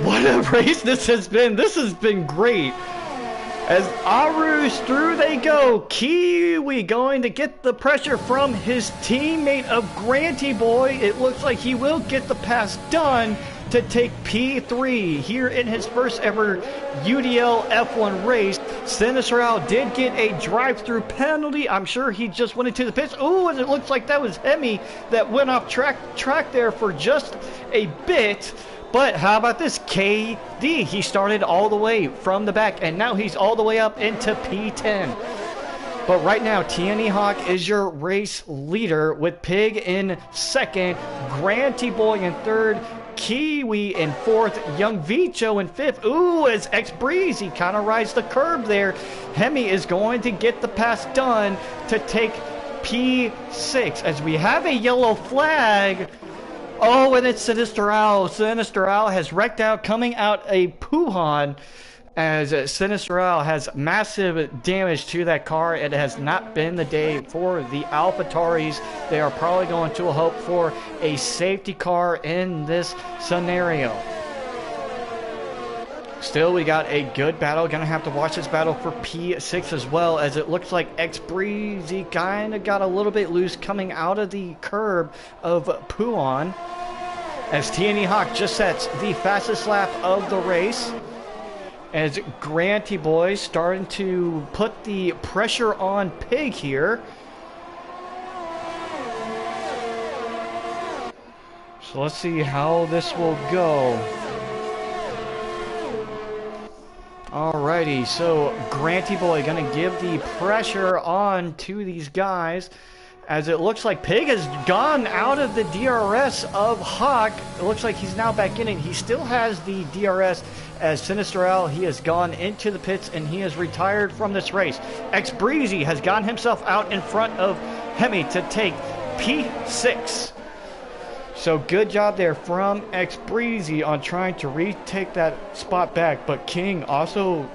What a race this has been. This has been great. As Arus through they go. Kiwi going to get the pressure from his teammate of Granty Boy. It looks like he will get the pass done to take P3 here in his first ever UDL F1 race. Sinister Owl did get a drive-through penalty. I'm sure he just went into the pits. Ooh, and it looks like that was Hemi that went off track there for just a bit. But how about this? KD, he started all the way from the back, and now he's all the way up into P10. But right now, TNE Hawk is your race leader, with Pig in second, Granty Boy in third, Kiwi in fourth, Young Vicho in fifth. Ooh, as X Breezy kind of rides the curb there. Hemi is going to get the pass done to take P6, as we have a yellow flag. Oh, and it's Sinister Owl. Sinister Owl has wrecked out, coming out a Puhan, as Sinister Owl has massive damage to that car. It has not been the day for the AlphaTauris. They are probably going to hope for a safety car in this scenario. Still, we got a good battle. Gonna have to watch this battle for P6 as well, as it looks like X Breezy kind of got a little bit loose coming out of the curb of Puon, as TNE Hawk just sets the fastest lap of the race, as Granty Boy starting to put the pressure on Pig here. So let's see how this will go. Alrighty, so Granty Boy gonna give the pressure on to these guys, as it looks like Pig has gone out of the DRS of Hawk. It looks like he's now back in it. He still has the DRS, as Sinister Owl, he has gone into the pits and he has retired from this race. X Breezy has gotten himself out in front of Hemi to take P6. So good job there from X Breezy on trying to retake that spot back, but King also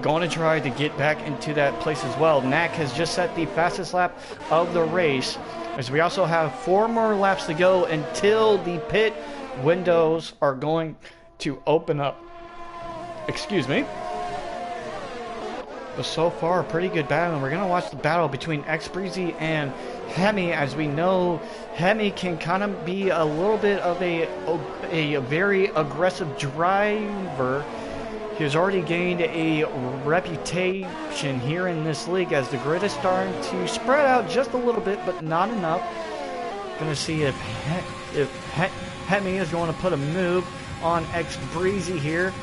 going to try to get back into that place as well. Knack has just set the fastest lap of the race, as we also have 4 more laps to go until the pit windows are going to open up. Excuse me. But so far, a pretty good battle, and we're going to watch the battle between X Breezy and Hemi, as we know Hemi can kind of be a little bit of a very aggressive driver. He has already gained a reputation here in this league, as the grid is starting to spread out just a little bit, but not enough. Gonna see if Hemi is going to put a move on X Breezy here,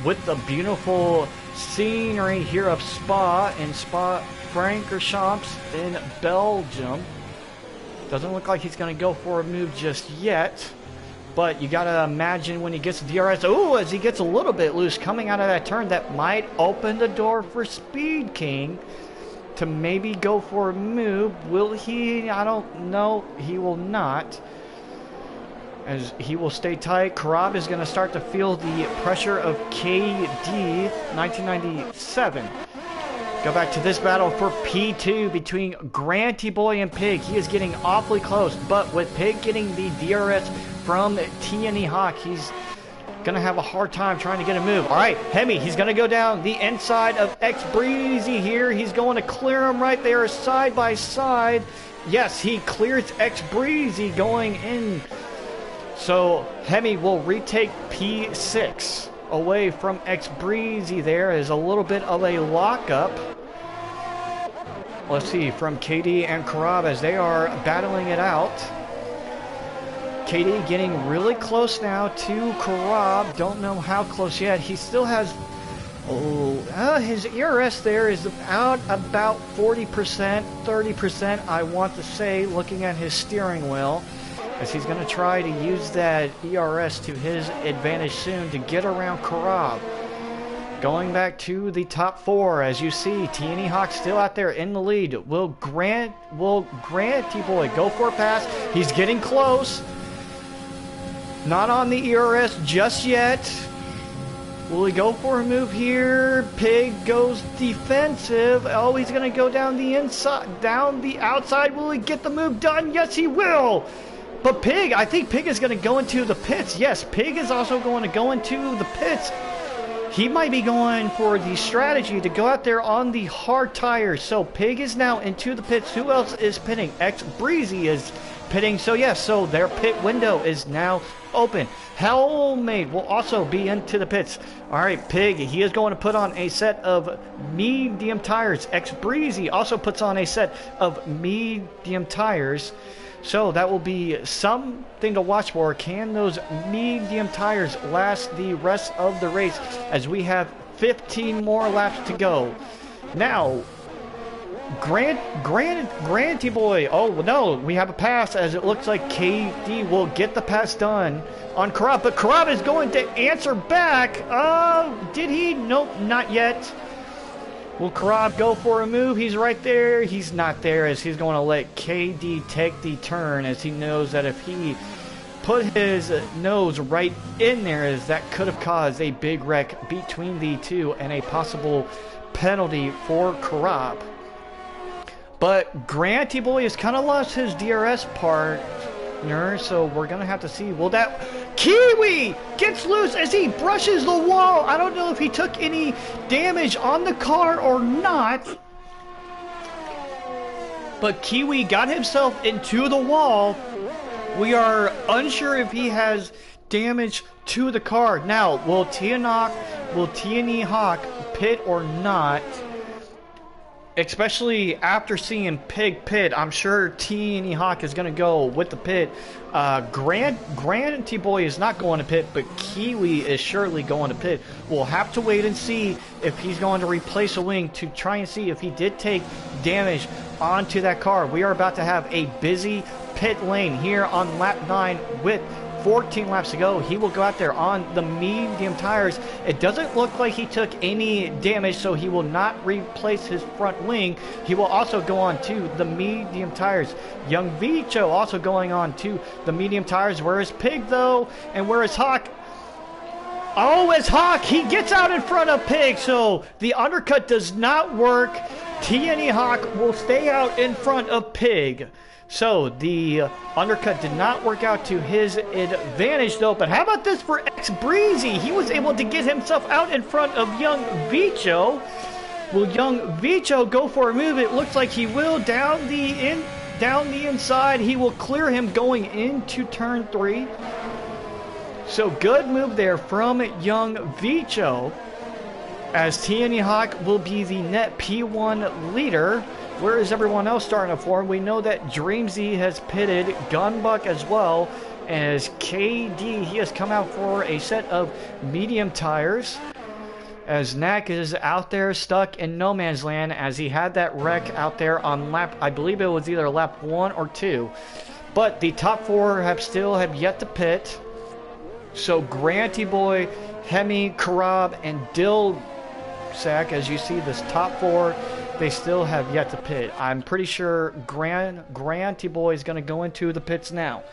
with the beautiful scenery here of Spa and Francorchamps in Belgium. Doesn't look like he's going to go for a move just yet, but you got to imagine when he gets the DRS, ooh, as he gets a little bit loose coming out of that turn, that might open the door for Speed King to maybe go for a move. Will he? I don't know. He will not. as he will stay tight. Karab is going to start to feel the pressure of KD 1997. Go back to this battle for P2 between Granty Boy and Pig. He is getting awfully close, but with Pig getting the DRS from TNE Hawk, he's going to have a hard time trying to get a move. All right, Hemi, he's going to go down the inside of X Breezy here. He's going to clear him right there side by side. Yes, he clears X Breezy going in. So Hemi will retake P6 away from X Breezy. There is a little bit of a lockup. Let's see, from KD and Karab as they are battling it out. KD getting really close now to Karab. Don't know how close yet. He still has... his ERS there is about 40%, 30%, I want to say, looking at his steering wheel, as he's going to try to use that ERS to his advantage soon to get around Karab. Going back to the top four, as you see, TNE Hawk still out there in the lead. Will Granty Boy go for a pass? He's getting close. Not on the ERS just yet. Will he go for a move here? Pig goes defensive. Oh, he's going to go down the inside, down the outside. Will he get the move done? Yes, he will. But Pig, I think Pig is going to go into the pits. Yes, Pig is also going to go into the pits. He might be going for the strategy to go out there on the hard tires. So Pig is now into the pits. Who else is pitting? X Breezy is pitting. So yes, so their pit window is now open. Helmate will also be into the pits. All right, Pig, he is going to put on a set of medium tires. X Breezy also puts on a set of medium tires. So that will be something to watch for. Can those medium tires last the rest of the race, as we have 15 more laps to go? Now, Granty Boy. Oh, no, we have a pass, as it looks like KD will get the pass done on Karab. But Karab is going to answer back. Did he? Nope, not yet. Will Karab go for a move? He's right there. He's not there, as he's going to let KD take the turn, as he knows that if he put his nose right in there, as that could have caused a big wreck between the two and a possible penalty for Karab. But Granty Boy has kind of lost his DRS partner, so we're going to have to see. Will that... Kiwi gets loose as he brushes the wall. I don't know if he took any damage on the car or not, but Kiwi got himself into the wall. We are unsure if he has damage to the car. Now, will TNE Hawk pit or not? Especially after seeing Pig pit, I'm sure TNE Hawk is going to go with the pit. Granty Boy is not going to pit, but Kiwi is surely going to pit. We'll have to wait and see if he's going to replace a wing to try and see if he did take damage onto that car. We are about to have a busy pit lane here on lap 9 with 14 laps to go. He will go out there on the medium tires. It doesn't look like he took any damage, so he will not replace his front wing. He will also go on to the medium tires. Young Vicho also going on to the medium tires. Where is Pig, though? And where is Hawk? Oh, it's Hawk. He gets out in front of Pig, so the undercut does not work. TNE Hawk will stay out in front of Pig. So the undercut did not work out to his advantage, though. But how about this for X Breezy? He was able to get himself out in front of Young Vicho. Will Young Vicho go for a move? It looks like he will. Down the inside, he will clear him going into turn 3. So good move there from Young Vicho, as TNE Hawk will be the net P1 leader. Where is everyone else starting to form? We know that Dreamzy has pitted, Gunbuck as well, as KD, he has come out for a set of medium tires, as Knack is out there stuck in no man's land, as he had that wreck out there on lap, I believe it was either lap 1 or 2. But the top 4 still have yet to pit. So Granty Boy, Hemi, Karab, and Dilsack, as you see, this top 4, they still have yet to pit. I'm pretty sure Granty Boy is going to go into the pits now.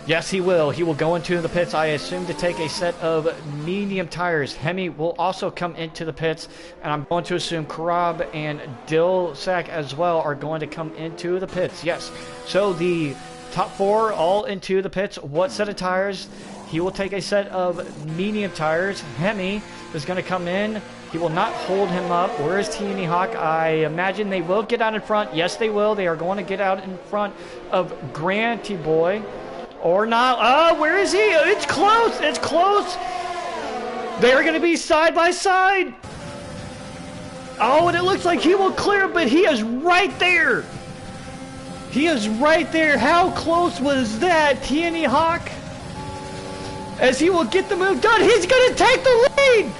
Yes, he will. He will go into the pits, I assume, to take a set of medium tires. Hemi will also come into the pits, and I'm going to assume Karab and Dilsack as well are going to come into the pits. Yes. So the top 4 all into the pits. What set of tires? He will take a set of medium tires. Hemi is going to come in. He will not hold him up. Where is T&E Hawk? I imagine they will get out in front. Yes, they will. They are going to get out in front of Granty Boy. Or not. Oh, where is he? It's close. It's close. They're going to be side by side. Oh, and it looks like he will clear, but he is right there. He is right there. How close was that, T&E Hawk? As he will get the move done, he's going to take the lead.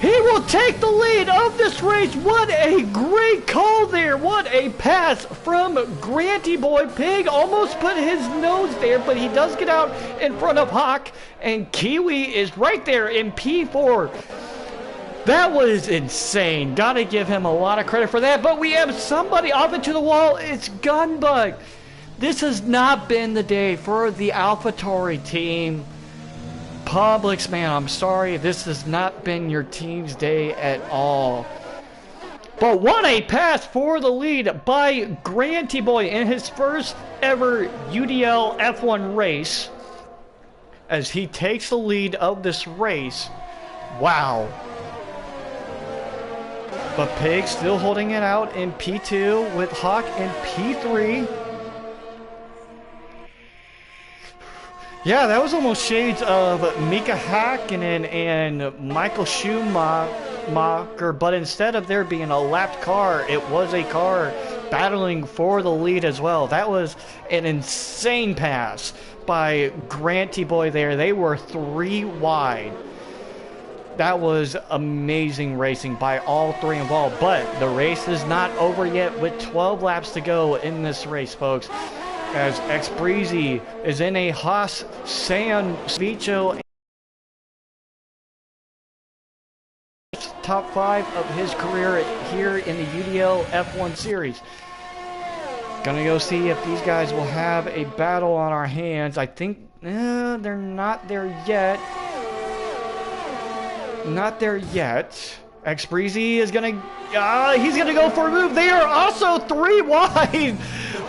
He will take the lead of this race. What a great call there. What a pass from Granty Boy. Pig almost put his nose there, but he does get out in front of Hawk. And Kiwi is right there in P4. That was insane. Gotta give him a lot of credit for that. But we have somebody off into the wall. It's Gunbug. This has not been the day for the AlphaTauri team. Publix, man, I'm sorry. This has not been your team's day at all. But what a pass for the lead by Granty Boy in his first ever UDL F1 race. As he takes the lead of this race. Wow. But Pig still holding it out in P2 with Hawk in P3. Yeah, that was almost shades of Mika Hakkinen and Michael Schumacher, but instead of there being a lapped car, it was a car battling for the lead as well. That was an insane pass by Granty Boy there. They were 3 wide. That was amazing racing by all 3 involved, but the race is not over yet with 12 laps to go in this race, folks. As X Breezy is in a Haas San Vicho top 5 of his career here in the UDL F1 series. Gonna go see if these guys will have a battle on our hands. I think they're not there yet. Not there yet. X Breezy is gonna he's gonna go for a move. They are also 3 wide.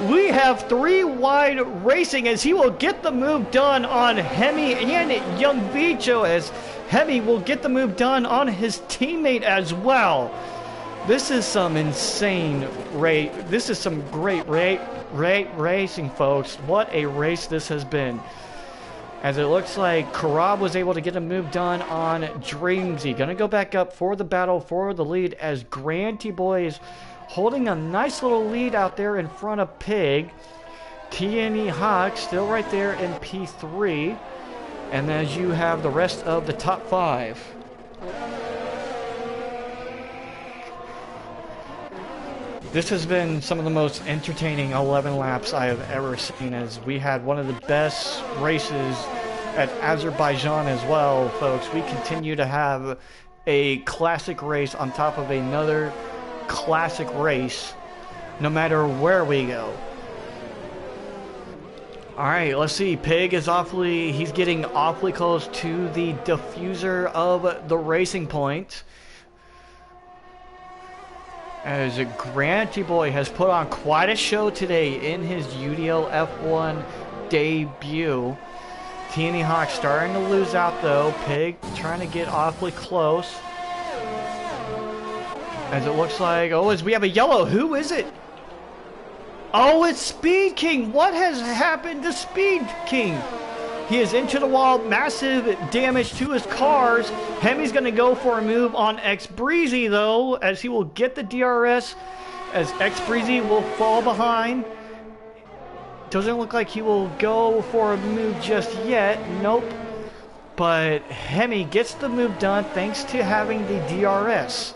We have 3 wide racing as he will get the move done on Hemi and Young Vicho, as Hemi will get the move done on his teammate as well. This is some insane race. This is some great racing, folks. What a race this has been. As it looks like Karab was able to get a move done on Dreamsy. Gonna go back up for the battle for the lead as Granty Boy is holding a nice little lead out there in front of Pig. T&E Hawk still right there in P3. And as you have the rest of the top 5. This has been some of the most entertaining 11 laps I have ever seen, as we had one of the best races at Azerbaijan as well, folks. We continue to have a classic race on top of another classic race, no matter where we go. Alright, let's see. Pig is he's getting awfully close to the diffuser of the racing point. As Granty Boy has put on quite a show today in his UDL F1 debut. T&E Hawk starting to lose out though. Pig trying to get awfully close. As it looks like, as we have a yellow. Who is it? Oh, it's Speed King. What has happened to Speed King? He is into the wall. Massive damage to his cars. Hemi's going to go for a move on X Breezy, though, as he will get the DRS, as X Breezy will fall behind. Doesn't look like he will go for a move just yet. Nope. But Hemi gets the move done thanks to having the DRS.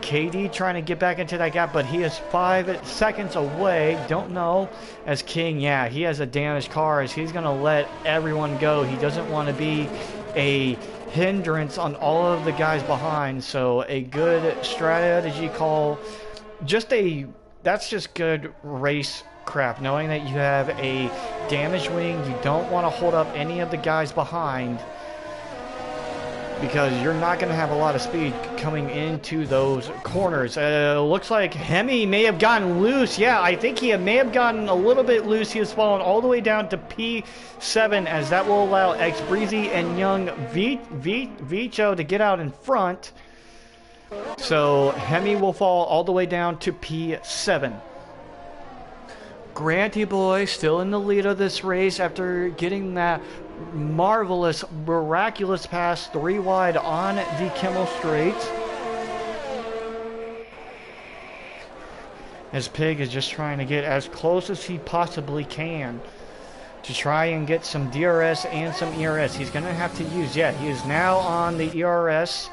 KD trying to get back into that gap, but he is 5 seconds away. Don't know. As King, yeah, he has a damaged car, as he's going to let everyone go. He doesn't want to be a hindrance on all of the guys behind. So a good strategy call. That's just good race crap, knowing that you have a damaged wing. You don't want to hold up any of the guys behind, because you're not going to have a lot of speed coming into those corners. Looks like Hemi may have gotten loose. Yeah, I think he may have gotten a little bit loose. He has fallen all the way down to P7, as that will allow X Breezy and Young Vicho to get out in front. So Hemi will fall all the way down to P7. Granty Boy still in the lead of this race after getting that marvelous, miraculous pass 3 wide on the Kimmel Straight. As Pig is just trying to get as close as he possibly can to try and get some DRS and some ERS. He's going to have to use, yeah, he is now on the ERS.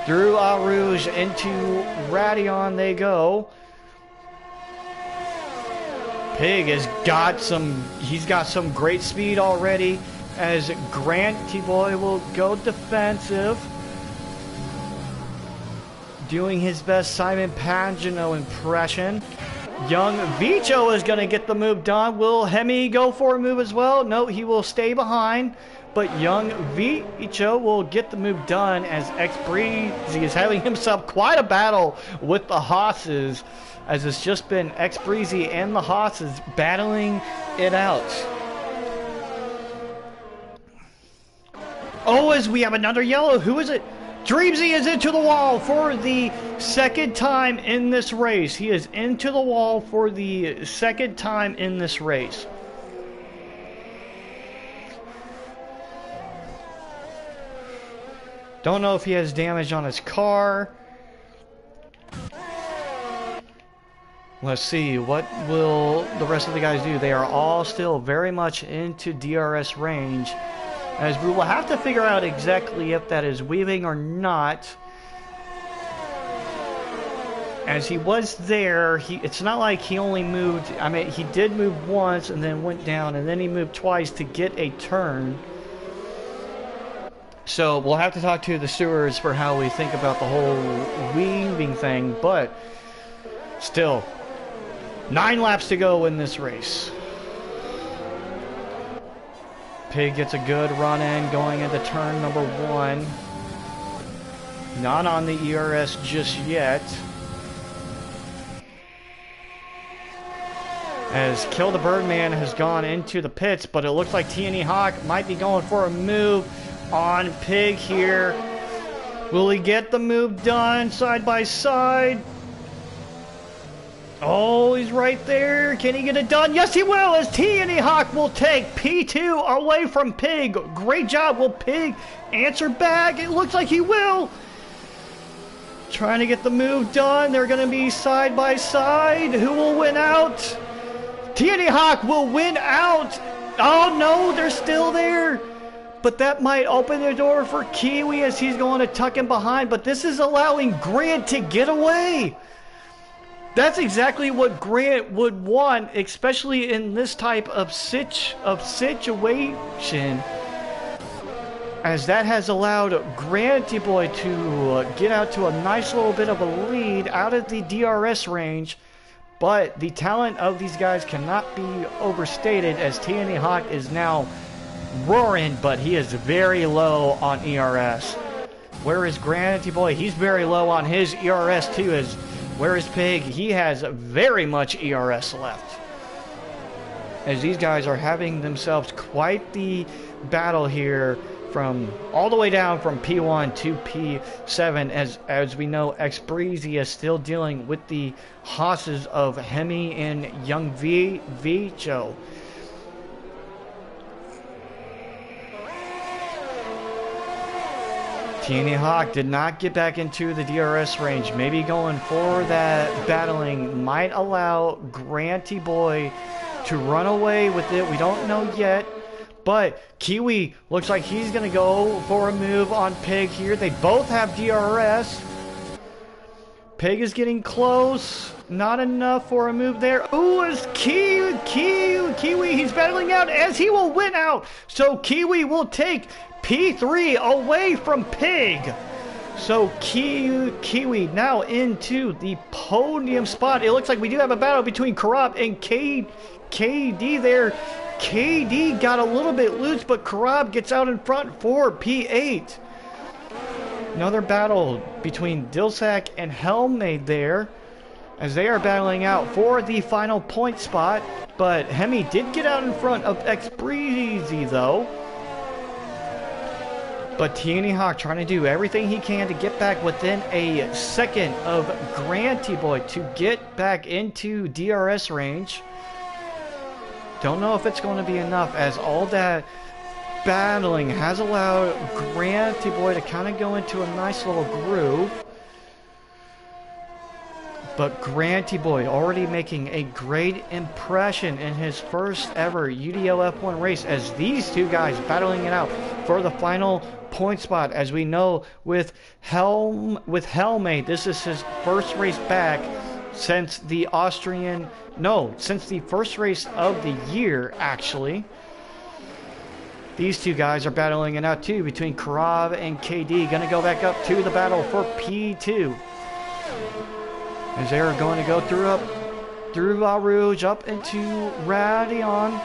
Through Eau Rouge into Radion they go. Pig has got some, he's got some great speed already, as Granty Boy will go defensive, doing his best Simon Pagino impression. Young Vicho is going to get the move done. Will Hemi go for a move as well? No, he will stay behind, but Young Vicho will get the move done, as X Breezy is having himself quite a battle with the Haas's, as it's just been X Breezy and the Haas's battling it out. Oh, as we have another yellow. Who is it? Dreamsy is into the wall for the second time in this race. He is into the wall for the second time in this race. Don't know if he has damage on his car. Let's see, what will the rest of the guys do? They are all still very much into DRS range, as we will have to figure out exactly if that is weaving or not. As he was there, it's not like he only moved, I mean, he did move once and then went down, and then he moved twice to get a turn. So we'll have to talk to the stewards for how we think about the whole weaving thing, but still, 9 laps to go in this race. Pig gets a good run in going into turn number 1. Not on the ERS just yet, as Kill the Birdman has gone into the pits, but it looks like T&E Hawk might be going for a move on Pig here. Will he get the move done side by side? Oh, he's right there. Can he get it done? Yes, he will, as T&E Hawk will take P2 away from Pig. Great job. Will Pig answer back? It looks like he will. Trying to get the move done. They're going to be side by side. Who will win out? T&E Hawk will win out. Oh, no, they're still there. But that might open the door for Kiwi, as he's going to tuck him behind. But this is allowing Grant to get away. That's exactly what Grant would want, especially in this type of situation, as that has allowed Granty Boy to get out to a nice little bit of a lead out of the DRS range. But the talent of these guys cannot be overstated, as T&E Hawk is now roaring, but he is very low on ERS. Where is Granty Boy? He's very low on his ERS too, as where is Pig? He has very much ERS left, as these guys are having themselves quite the battle here, from all the way down from P1 to P7, as we know X Breezy is still dealing with the Haas's of Hemi and Young Vicho. T&E Hawk did not get back into the DRS range. Maybe going for that battling might allow Granty Boy to run away with it. We don't know yet. But Kiwi looks like he's going to go for a move on Pig here. They both have DRS. Pig is getting close. Not enough for a move there. Ooh, it's Kiwi. He's battling out, as he will win out. So Kiwi will take P3 away from Pig. So Kiwi now into the podium spot. It looks like we do have a battle between Karab and KD there. KD got a little bit loose, but Karab gets out in front for P8. Another battle between Dilsak and Helmade there, as they are battling out for the final point spot. But Hemi did get out in front of X-Breezy though. But TNE Hawk trying to do everything he can to get back within a second of Granty Boy to get back into DRS range. Don't know if it's going to be enough, as all that battling has allowed Granty Boy to kind of go into a nice little groove. But Granty Boy already making a great impression in his first ever UDL F1 race, as these two guys battling it out for the final point spot. As we know, with Helmate, this is his first race back since the since the first race of the year, actually. These two guys are battling it out too between Karab and KD. Gonna go back up to the battle for P2. As they're going to go through La Rouge up into Radion.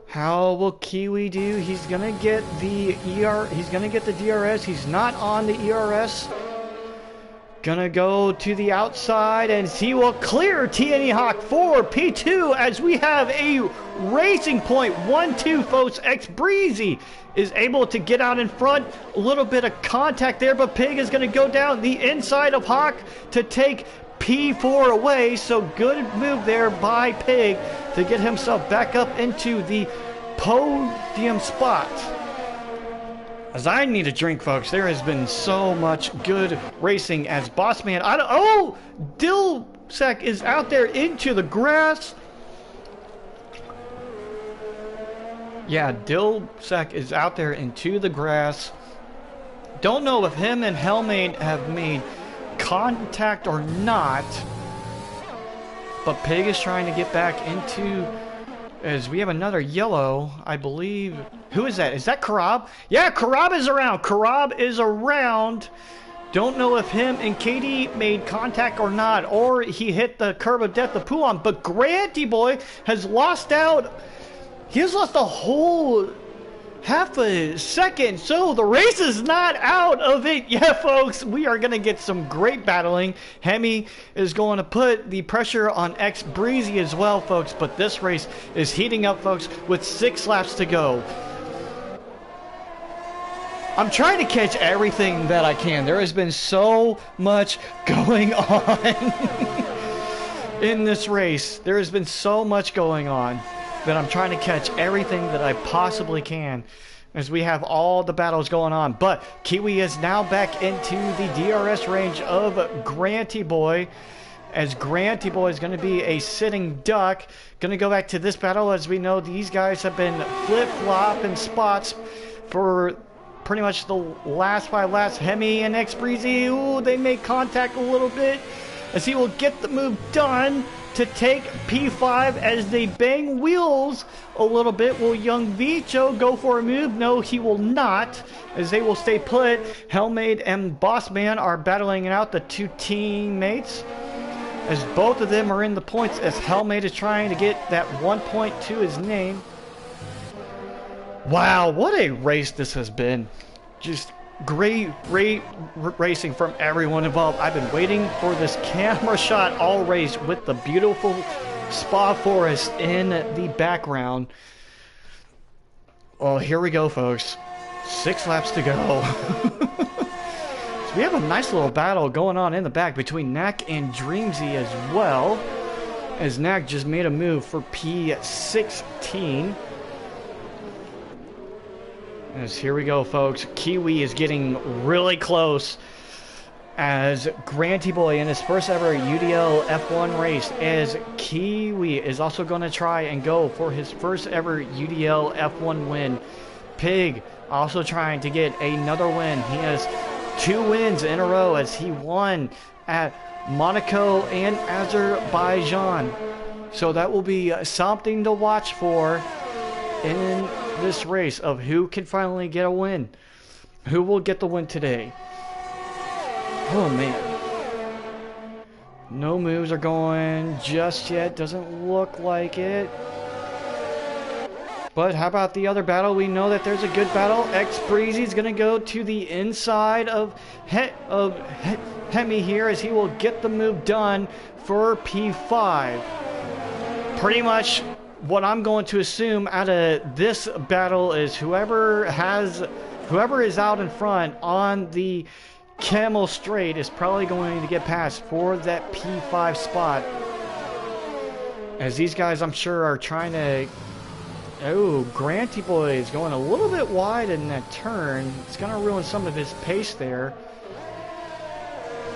How will Kiwi do? He's gonna get the he's gonna get the DRS. He's not on the ERS. Gonna go to the outside, and he will clear TNE Hawk for P2, as we have a racing point 1-2, folks. X-Breezy is able to get out in front. A little bit of contact there, but Pig is gonna go down the inside of Hawk to take P4 away. So good move there by Pig to get himself back up into the podium spot. As I need a drink, folks. There has been so much good racing as Bossman. Oh! Dilsek is out there into the grass. Yeah, Dilsek is out there into the grass. Don't know if him and Helmade have made contact or not. But Pig is trying to get back into... As we have another yellow, I believe. Who is that? Is that Karab? Yeah, Karab is around. Karab is around. Don't know if him and Katie made contact or not, or he hit the curb of death of Puan. But Granty Boy has lost out. He has lost a whole half a second. So the race is not out of it yet, folks. We are going to get some great battling. Hemi is going to put the pressure on X-Breezy as well, folks. But this race is heating up, folks, with 6 laps to go. I'm trying to catch everything that I can. There has been so much going on in this race. There has been so much going on that I'm trying to catch everything that I possibly can as we have all the battles going on. But Kiwi is now back into the DRS range of Granty Boy, as Granty Boy is going to be a sitting duck. Going to go back to this battle, as we know these guys have been flip-flopping spots for pretty much the last 5 laps. Hemi and X-Breezy, ooh, they make contact a little bit, as he will get the move done to take P5 as they bang wheels a little bit. Will Young Vicho go for a move? No, he will not, as they will stay put. Helmade and Bossman are battling it out, the two teammates, as both of them are in the points, as Helmade is trying to get that 1 point to his name. Wow, what a race this has been. Just great racing from everyone involved. I've been waiting for this camera shot all race with the beautiful Spa Forest in the background. Well, here we go, folks. 6 laps to go. So we have a nice little battle going on in the back between Knack and Dreamsy as well, as Knack just made a move for P16. As here we go, folks. Kiwi is getting really close, as Granty Boy in his first ever UDL F1 race, as Kiwi is also going to try and go for his first ever UDL F1 win. Pig also trying to get another win. He has 2 wins in a row, as he won at Monaco and Azerbaijan. So that will be something to watch for in this race, of who can finally get a win. Who will get the win today? Oh man. No moves are going just yet. Doesn't look like it. But how about the other battle? We know that there's a good battle. X Breezy's going to go to the inside of Hemi here as he will get the move done for P5. Pretty much what I'm going to assume out of this battle is whoever is out in front on the Camel Straight is probably going to get past for that P5 spot. As these guys, I'm sure, are trying to... Oh, Granty Boy is going a little bit wide in that turn. It's going to ruin some of his pace there.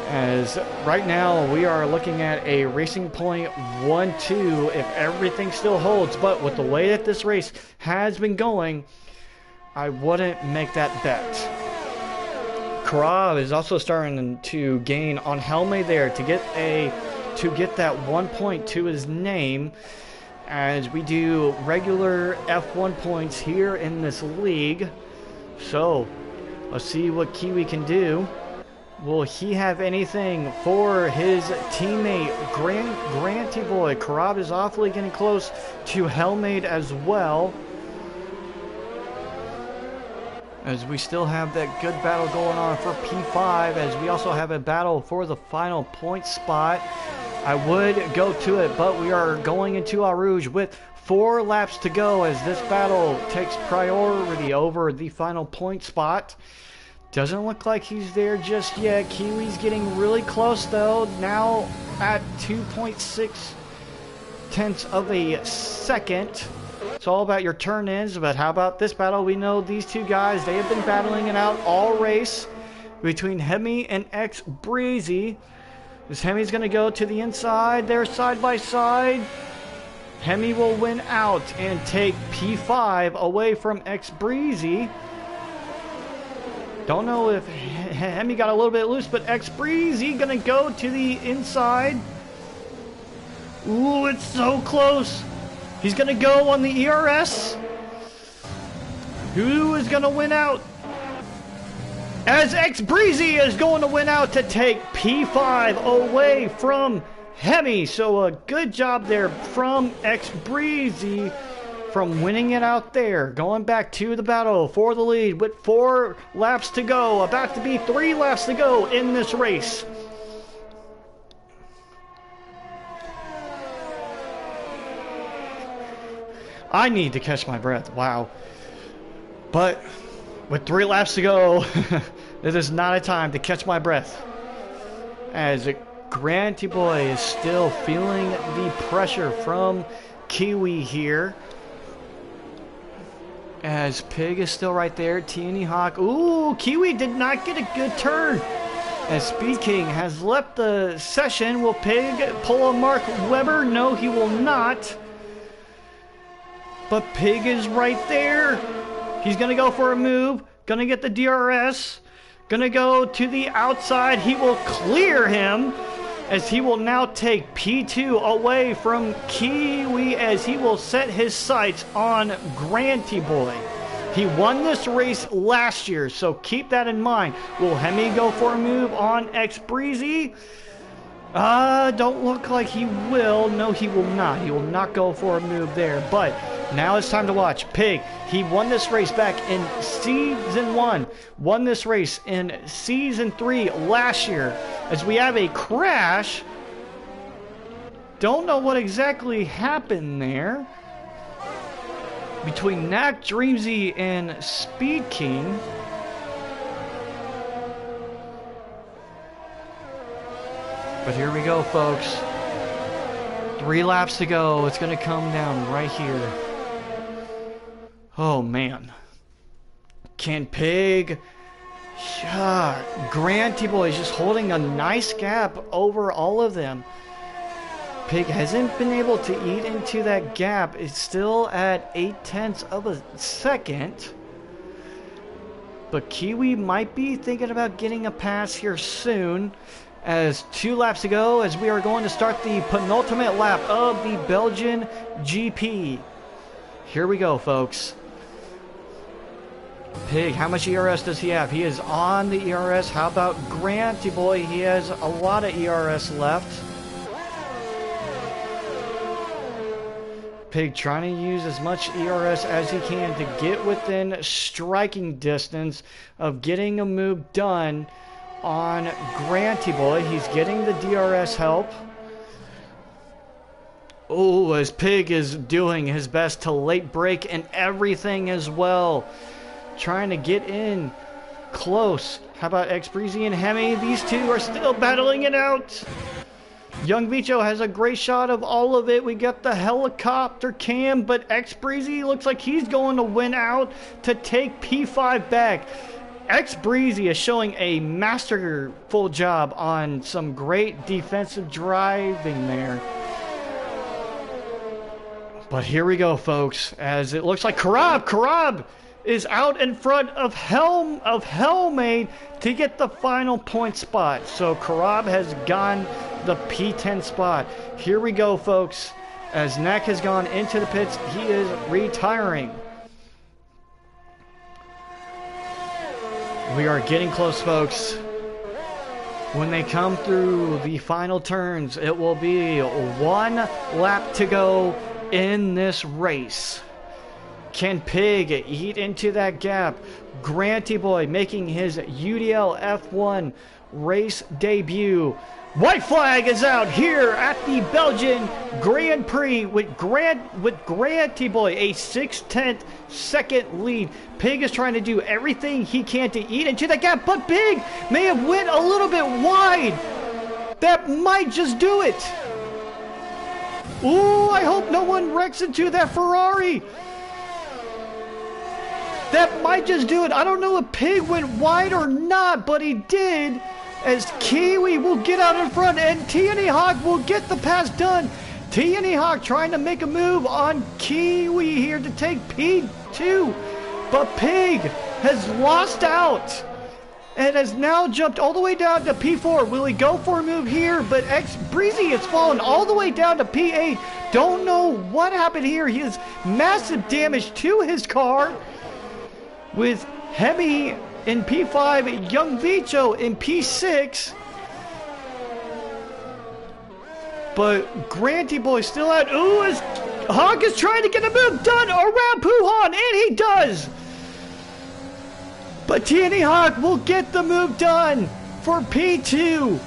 As right now we are looking at a Racing Point 1-2 if everything still holds. But with the way that this race has been going, I wouldn't make that bet. Karab is also starting to gain on Helme there to get that 1 point to his name. As we do regular F1 points here in this league. So, let's see what Kiwi can do. Will he have anything for his teammate, Granty Boy? Karab is awfully getting close to Helmade as well. As we still have that good battle going on for P5, as we also have a battle for the final point spot. I would go to it, but we are going into Eau Rouge with 4 laps to go as this battle takes priority over the final point spot. Doesn't look like he's there just yet. Kiwi's getting really close though, now at 2.6 tenths of a second. It's all about your turn-ins, but how about this battle? We know these two guys, they have been battling it out all race between Hemi and X Breezy. As Hemi's going to go to the inside, they're side by side. Hemi will win out and take P5 away from X Breezy. Don't know if Hemi got a little bit loose, but X Breezy going to go to the inside. Ooh, it's so close. He's going to go on the ERS. Who is going to win out? As X Breezy is going to win out to take P5 away from Hemi. So a good job there from X Breezy from winning it out there. Going back to the battle for the lead with 4 laps to go. About to be 3 laps to go in this race. I need to catch my breath. Wow. But with 3 laps to go, this is not a time to catch my breath. As Granty Boy is still feeling the pressure from Kiwi here. As Pig is still right there. Teeny Hawk. Ooh, Kiwi did not get a good turn. As Speed King has left the session. Will Pig pull a Mark Webber? No, he will not. But Pig is right there. He's going to go for a move. Going to get the DRS. Going to go to the outside. He will clear him. As he will now take P2 away from Kiwi. As he will set his sights on Granty Boy. He won this race last year. So keep that in mind. Will Hemi go for a move on X Breezy? Don't look like he will. No, he will not. He will not go for a move there. But now it's time to watch. Pig, he won this race back in Season 1. Won this race in Season 3 last year. As we have a crash. Don't know what exactly happened there. Between Knack Dreamzy and Speed King. But here we go, folks. 3 laps to go. It's going to come down right here. Oh, man. Can Pig... Granty Boy is just holding a nice gap over all of them. Pig hasn't been able to eat into that gap. It's still at 0.8 of a second. But Kiwi might be thinking about getting a pass here soon. As 2 laps to go, as we are going to start the penultimate lap of the Belgian GP. Here we go, folks. Pig, how much ERS does he have? He is on the ERS. How about Granty Boy? He has a lot of ERS left. Pig trying to use as much ERS as he can to get within striking distance of getting a move done on Granty Boy. He's getting the DRS help. Oh, as Pig is doing his best to late break and everything as well. Trying to get in close. How about X Breezy and Hemi? These two are still battling it out. Young Vicho has a great shot of all of it. We got the helicopter cam, but X Breezy looks like he's going to win out to take P5 back. X Breezy is showing a masterful job on some great defensive driving there. But here we go, folks, as it looks like Karab is out in front of Hellmade to get the final point spot. So Karab has gone the P10 spot. Here we go, folks, as Neck has gone into the pits. He is retiring. We are getting close, folks. When they come through the final turns, it will be 1 lap to go in this race. Can Pig eat into that gap? Granty Boy making his UDL F1 race debut. White flag is out here at the Belgian Grand Prix with Granty Boy a 6/10 second lead. Pig is trying to do everything he can to eat into that gap, but Pig may have went a little bit wide. That might just do it. Ooh, I hope no one wrecks into that Ferrari. That might just do it. I don't know if Pig went wide or not, but he did. As Kiwi will get out in front and TNE Hawk will get the pass done. TNE Hawk trying to make a move on Kiwi here to take P2. But Pig has lost out and has now jumped all the way down to P4. Will he go for a move here? But X Breezy has fallen all the way down to P8. Don't know what happened here. He has massive damage to his car. With Hemi in P5, Young Vicho in P6. But Granty Boy still out. Ooh, as Hawk is trying to get a move done around Puhan, and he does. But TNE Hawk will get the move done for P2.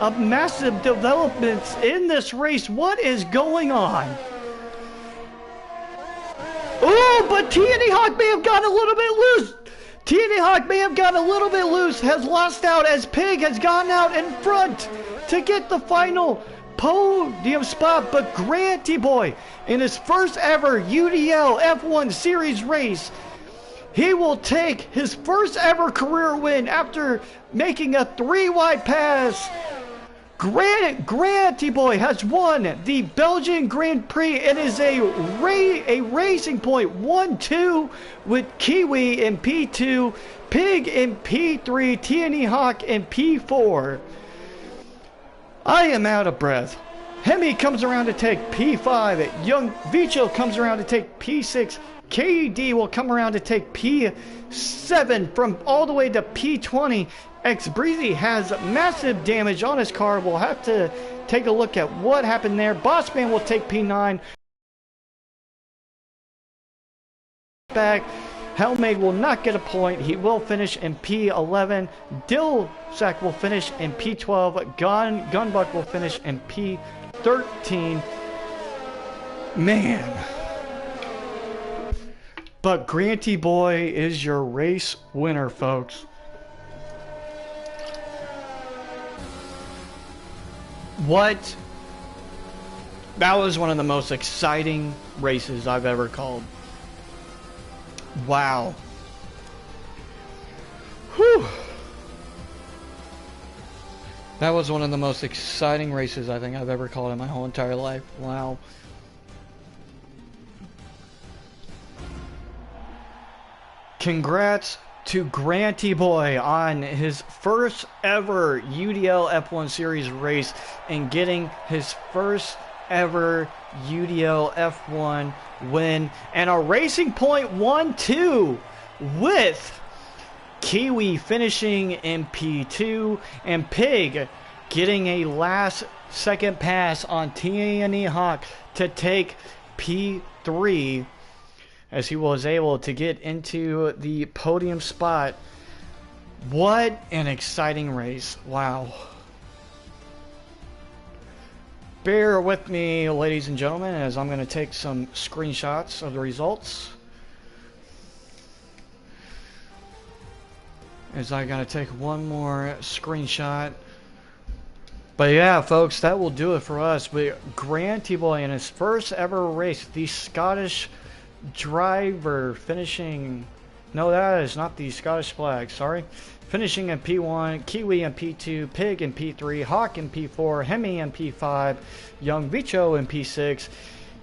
A massive developments in this race. What is going on? Oh, but TNE Hawk may have gotten a little bit loose. TNE Hawk may have gotten a little bit loose, has lost out as Pig has gone out in front to get the final podium spot. But Granty Boy, in his first ever UDL F1 Series race, he will take his first ever career win after making a 3-wide pass. Granty Boy has won the Belgian Grand Prix. It is a racing point 1-2 with Kiwi in P2, Pig in P3, TNE Hawk in P4. I am out of breath. Hemi comes around to take P5. Young Vicho comes around to take P6. KD will come around to take P7 from all the way to P20. X Breezy has massive damage on his car. We'll have to take a look at what happened there. Bossman will take P9. Back. Hellmade will not get a point. He will finish in P11. Dillsack will finish in P12. Gunbuck will finish in P13. Man. But Granty Boy is your race winner, folks. What? That was one of the most exciting races I've ever called. Wow. Whew. That was one of the most exciting races I think I've ever called in my whole entire life. Wow. Congrats to Granty Boy on his first ever UDL F1 Series race and getting his first ever UDL F1 win and a Racing Point 1-2 with Kiwi finishing in P2 and Pig getting a last second pass on TNE Hawk to take P3 as he was able to get into the podium spot. What an exciting race. Wow. Bear with me, ladies and gentlemen, as I'm going to take some screenshots of the results. As I got to take one more screenshot. But yeah, folks, that will do it for us. But Grant T-Boy in his first ever race, the Scottish driver finishing... No, that is not the Scottish flag, sorry. Finishing in P1, Kiwi in P2, Pig in P3, Hawk in P4, Hemi in P5, Young Vicho in P6,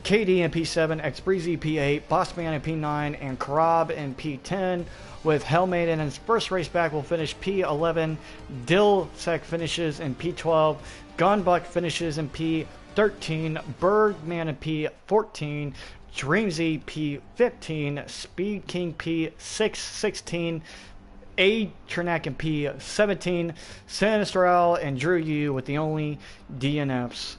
KD in P7, Xbreezy P8, Bossman in P9, and Karab in P10. With Hellmaid in his first race back will finish P11, Dillsec finishes in P12, Gunbuck finishes in P13, Bergman in P14, Dreamzy P15, Speed King P16, A Trinak in P17, Sinistrel and Drew U with the only DNFs.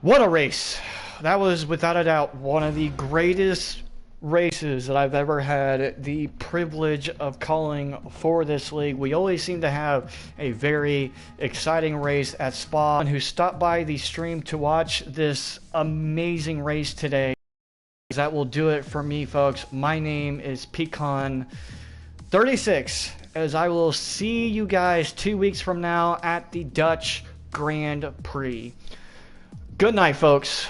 What a race! That was without a doubt one of the greatest races that I've ever had the privilege of calling for this league. We always seem to have a very exciting race at Spa. Who stopped by the stream to watch this amazing race today. That will do it for me, folks. My name is Pecan36, as I will see you guys 2 weeks from now at the Dutch Grand Prix. Good night, folks.